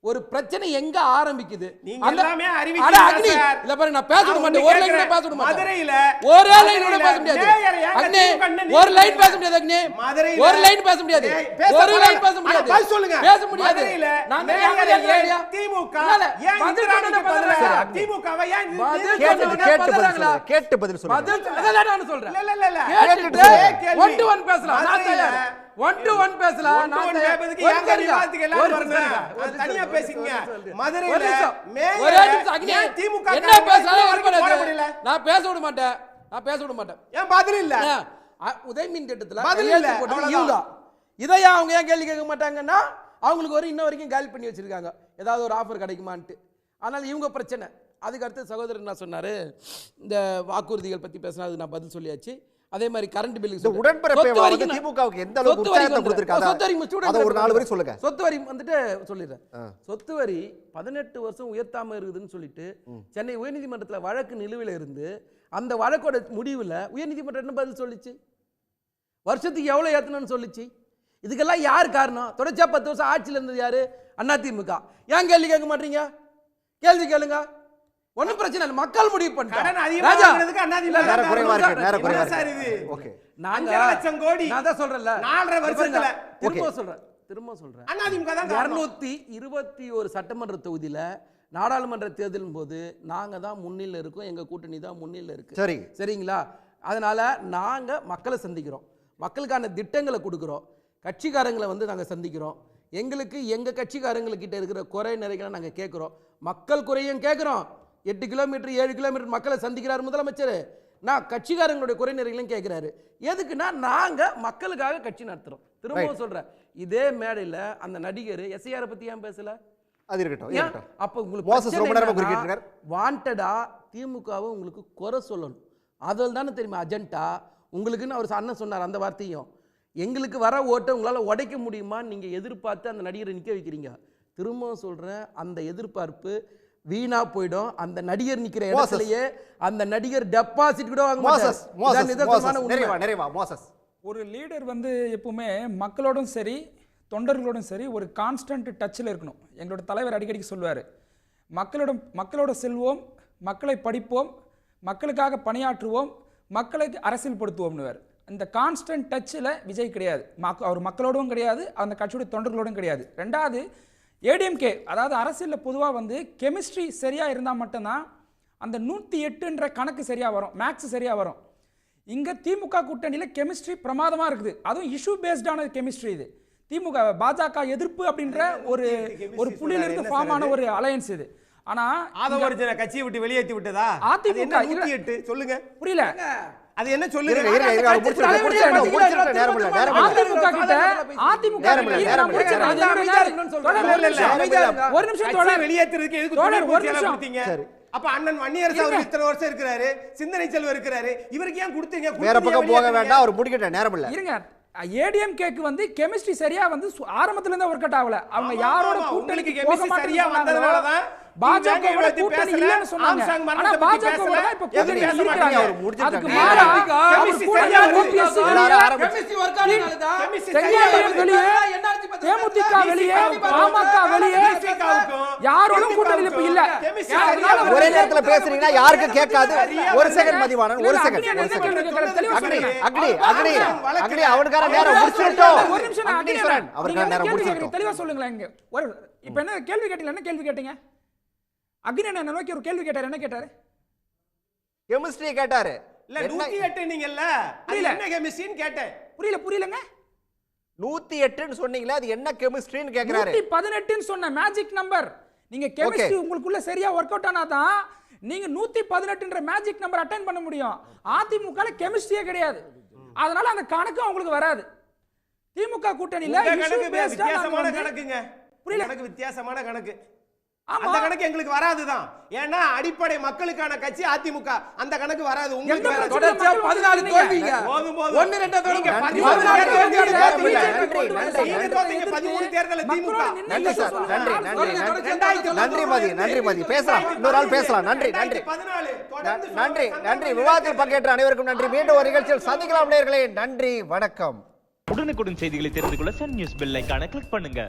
ஒரு பிரச்சனை எங்க ஆரம்பிக்குது? நீங்க எல்லாமே அறிவிக்கிறீங்க சார். இல்ல பாருங்க நான் பேச மாட்டேன். ஒரு லைன் கூட பேச மாட்டேன். மதுரையில ஒரு லைன் கூட பேச முடியாது. அண்ணே ஒரு லைன் பேச முடியாது அண்ணே. ஒரு லைன் பேச முடியாது. ஒரு லைன் பேச முடியாது. பேச சொல்லுங்க. பேச முடியாது. மதுரையில நாங்க ஏன் திமுக ஏன் இந்திராணிக்கு பதிலா திமுகவை ஏன் கேட்டு பதில் சொல்லுங்க. பதில் நான் சொல்றேன். இல்ல இல்ல இல்ல கேட்டுட்டு 1 to 1 பேசலாம். நான் தயார். 1 to 1 பேசலாம். நான் பேசுறதுக்கு ஏங்க விவாதத்துக்கு எல்லாரும் வரணும். தனியா பேசிங்க. மதுரையில மேயர் திமுக என்ன பேசலாம் வரப்படல. நான் பேச விட மாட்டேன். நான் பேச விட மாட்டேன். ஏன் பதில் இல்ல? உதயமின் திட்டத்துல பதில் இல்ல. இவங்க இதையா அவங்க ஏன் கேள்வி கேட்க மாட்டாங்கன்னா அவங்களுக்கு ஒரு இன்ன வரைக்கும் காலி பண்ணி வச்சிருக்காங்க. ஏதாவது ஒரு ஆஃபர் கிடைக்குமான்ட்டு. ஆனால் இவங்க பிரச்சனை. அதுக்கு அடுத்து சகோதரர் என்ன சொன்னாரு? இந்த வாக்குறுதிகள் பத்தி பேசினா அது நான் பதில் சொல்லியாச்சு. அதே மாதிரி கரண்ட் பில் உடன்பிறப்பே வந்து திமுகவுக்கு எந்த அளவுக்கு உற்சாகத்தை கொடுத்திருக்காங்க அத ஒரு 4 வரி சொல்லுங்க. சொத்து வரி வந்துட்டு சொல்லிடுறேன். சொத்து வரி 18 வருஷம் உயர்த்தாம இருக்குதுன்னு சொல்லிட்டு சென்னை உயர்நீதிமன்றத்தில் வழக்கு நிலுவையில் இருந்து அந்த வழக்கோட முடிவில் உயர்நீதிமன்றம் என்ன பதில் சொல்லிச்சு? வருஷத்துக்கு எவ்வளோ ஏற்றணும்னு சொல்லிச்சு. இதுக்கெல்லாம் யார் காரணம்? தொடர்ச்சியா 10 வருஷம் ஆட்சியில் இருந்தது யாரு? அதிமுக. ஏன் கேள்வி கேட்க மாட்டீங்க? கேள்வி கேளுங்க. ஒன்னும் பிரச்சனை இல்ல. மக்கள் முடிவு பண்ணிட்டாங்க. கடன் அதிகமாகிறதுக்கு அதிமுக நேர குறைவா இருக்கு. நேர குறைவா இருக்கு. ஓகே. நாங்க 5 லட்சம் கோடி நான் தான் சொல்றேன்ல. 4.5 வருஷத்துல திரும்ப சொல்றேன். அதிமுக தான் 221 சட்டமன்ற தொகுதியில நாடாளுமன்ற தேர்தலின் போது நாங்க தான் முன்னிலையில் இருக்கோம். எங்க கூட்டணி தான் முன்னிலையில் இருக்கு. சரி சரிங்களா? அதனால நாங்க மக்களை சந்திக்கிறோம். மக்களுக்கான திட்டங்களை கொடுக்குறோம். கட்சிக்காரங்களை வந்து நாங்க சந்திக்கிறோம். எங்களுக்கு எங்க கட்சிக்காரங்கக்கிட்ட இருக்கிற குறை நிறைகளை நாங்க கேட்குறோம். மக்கள் குறையும் கேட்குறோம். 8 கிலோமீட்டர் 7 கிலோமீட்டர் மக்களை சந்திக்கிறார் முதலமைச்சர். நான் கட்சிக்காரங்களுடைய குறை நிறைகளையும் கேட்கிறாரு. எதுக்குன்னா நாங்க மக்களுக்காக கட்சி நடத்துறோம். திரும்பவும் சொல்றேன். இதே மேடையில் அந்த நடிகர் எஸ்ஐஆரை பத்தி ஏன் பேசல? அது இருக்கட்டும். அப்ப உங்களுக்கு வாண்டடா திமுகவை உங்களுக்கு குறை சொல்லணும். அதில் தானே தெரியுமா அஜெண்டா உங்களுக்குன்னு அவர் அண்ணன் சொன்னார். அந்த வார்த்தையும் எங்களுக்கு வர ஓட்டை உங்களால் உடைக்க முடியுமா நீங்க எதிர்பார்த்து அந்த நடிகரை நிற்க வைக்கிறீங்க. திரும்பவும் சொல்றேன், அந்த எதிர்பார்ப்பு வீணா போயிடும். அந்த நடிகர் நிக்கிற இடத்துலயே அந்த நடிகர் டெபாசிட் கூட வாங்க மாட்டார். ஒரு லீடர் வந்து எப்பவுமே மக்களோடும் சரி தொண்டர்களோடும் சரி ஒரு கான்ஸ்டன்ட் டச்சில் இருக்கணும். எங்களோட தலைவர் அடிக்கடி சொல்லுவார், மக்களோட செல்வோம், மக்களை படிப்போம், மக்களுக்காக பணியாற்றுவோம், மக்களை அரசியல்படுத்துவோம்னுவார். இந்த கான்ஸ்டன்ட் டச்சில் விஜய் கிடையாது. அவர் மக்களோடும் கிடையாது, அந்த கட்சியோட தொண்டர்களோடும் கிடையாது. ரெண்டாவது ஏடிஎம்கே, அதாவது அரசியலில் பொதுவாக வந்து கெமிஸ்ட்ரி சரியாக இருந்தால் மட்டும்தான் அந்த 108ன்ற கணக்கு சரியாக வரும், மேக்ஸ் சரியாக வரும். இங்கே திமுக கூட்டணியில் கெமிஸ்ட்ரி பிரமாதமாக இருக்குது. அதுவும் இஷ்யூ பேஸ்டான கெமிஸ்ட்ரி. இது திமுக பாஜக எதிர்ப்பு அப்படின்ற ஒரு புள்ளியிலிருந்து ஃபார்ம் ஆன ஒரு அலையன்ஸ் இது. ஆனா ஆதவர்ஜன கட்சியை விட்டு வெளியேற்றி விட்டதா? அதிமுக 108 சொல்லுங்க. புரியல அது என்ன சொல்லுங்க? ஒரு நிமிஷம் வெளியேற்றுறதுக்கு எதுக்கு? அப்ப அண்ணன் வன்னியரசு அவர் இத்தனை வருஷம் இருக்கிறாரு, சிந்தனை செல்வம் இருக்கிறாரு, இவருக்கு ஏன் கொடுத்தீங்க? வேற பக்கம் போக வேண்டாம், அவர் முடிக்கிட்ட நேரம் இல்ல. இருங்க, ஏடிஎம்கேக்கு வந்து கெமிஸ்ட்ரி சரியா வந்து ஆரம்பத்துல இருந்து ஒர்க் அவுட் ஆகல. அவங்க யாரோட கூட்டணிக்கு கெமிஸ்ட்ரி சரியா வந்ததனால தான் பாஜகவோட கூட்டணி இல்லன்னு சொன்னாங்க. ஆனா பாஜகவோட இப்ப கூட்டணி இருக்காங்க. அதுக்கு மாறா அவர் கூட்டணியா ஓபிஎஸ் கெமிஸ்ட்ரி ஒர்க் ஆனனால தான் செங்கோட்டையன் வெளியே, தேமுதிக வெளியே, பாமக வெளியே, யாரோட கூட்டணில இப்ப இல்ல. ஒரே நேரத்துல பேசுறீங்கன்னா யாருக்கு கேட்காது. ஒரு செகண்ட் மதிவாணன், ஒரு செகண்ட். அக்னி அவனுக்கான நேரம் முடிச்சிட்டோம். ஒரு நிமிஷம் அக்னீஸ்வரன் அவருக்கான நேரம் முடிச்சிட்டோம். தெளிவா சொல்லுங்களேன். இங்க ஒரு இப்ப என்ன கேள்வி கேட்டீங்க? என்ன கேள்வி கேட்டீங்க? அக்னி என்ன நோக்கி ஒரு கேள்வி கேட்டாரு. என்ன கேட்டாரு? கெமிஸ்ட்ரி கேட்டாரு. இல்ல 108 நீங்கல்ல, அது என்ன கெமிஸ்ட்ரின்னு கேட்டேன். புரியலங்க. 108ன்னு சொன்னீங்களே, அது என்ன கெமிஸ்ட்ரின்னு கேக்குறாரு. 118ன்னு சொன்ன மேஜிக் நம்பர். நீங்க கெமிஸ்ட்ரி உங்களுக்குள்ள சரியா வொர்க் அவுட் ஆனாதான் நீங்க 118ன்ற மேஜிக் நம்பர் அட்டைன் பண்ண முடியும். அதிமுகல கெமிஸ்ட்ரியே கிடையாது. அதனால அந்த கணக்கு உங்களுக்கு வராது. திமுக கூட்டணியில வித்தியாசமான கணக்குங்க. புரியல, கணக்கு வித்தியாசமான கணக்கு. அந்த கணக்கு எங்களுக்கு வராதுதான். ஏன்னா அடிப்படை மக்களுக்கான கட்சி அதிமுக. அந்த கணக்கு வராது. உங்களுக்கு வராது. தொடர்ச்சியா 14 தோல்விங்க. போதும். 1 2 தோல்வி. 14 தேர்தல் திமுக. நன்றி மதி பேசலாம், இன்னொரு ஆள் பேசலாம். நன்றி விவாதத்தில் பங்கேற்ற அனைவருக்கும் நன்றி. மீண்டும் ஒரு நிகழ்ச்சியில் சந்திக்கலாம் நேயர்களே. நன்றி, வணக்கம். உடனுக்குடன் செய்திகளை தெரிந்து கொள்ள சன் நியூஸ் பெல் ஐகானை கிளிக் பண்ணுங்க.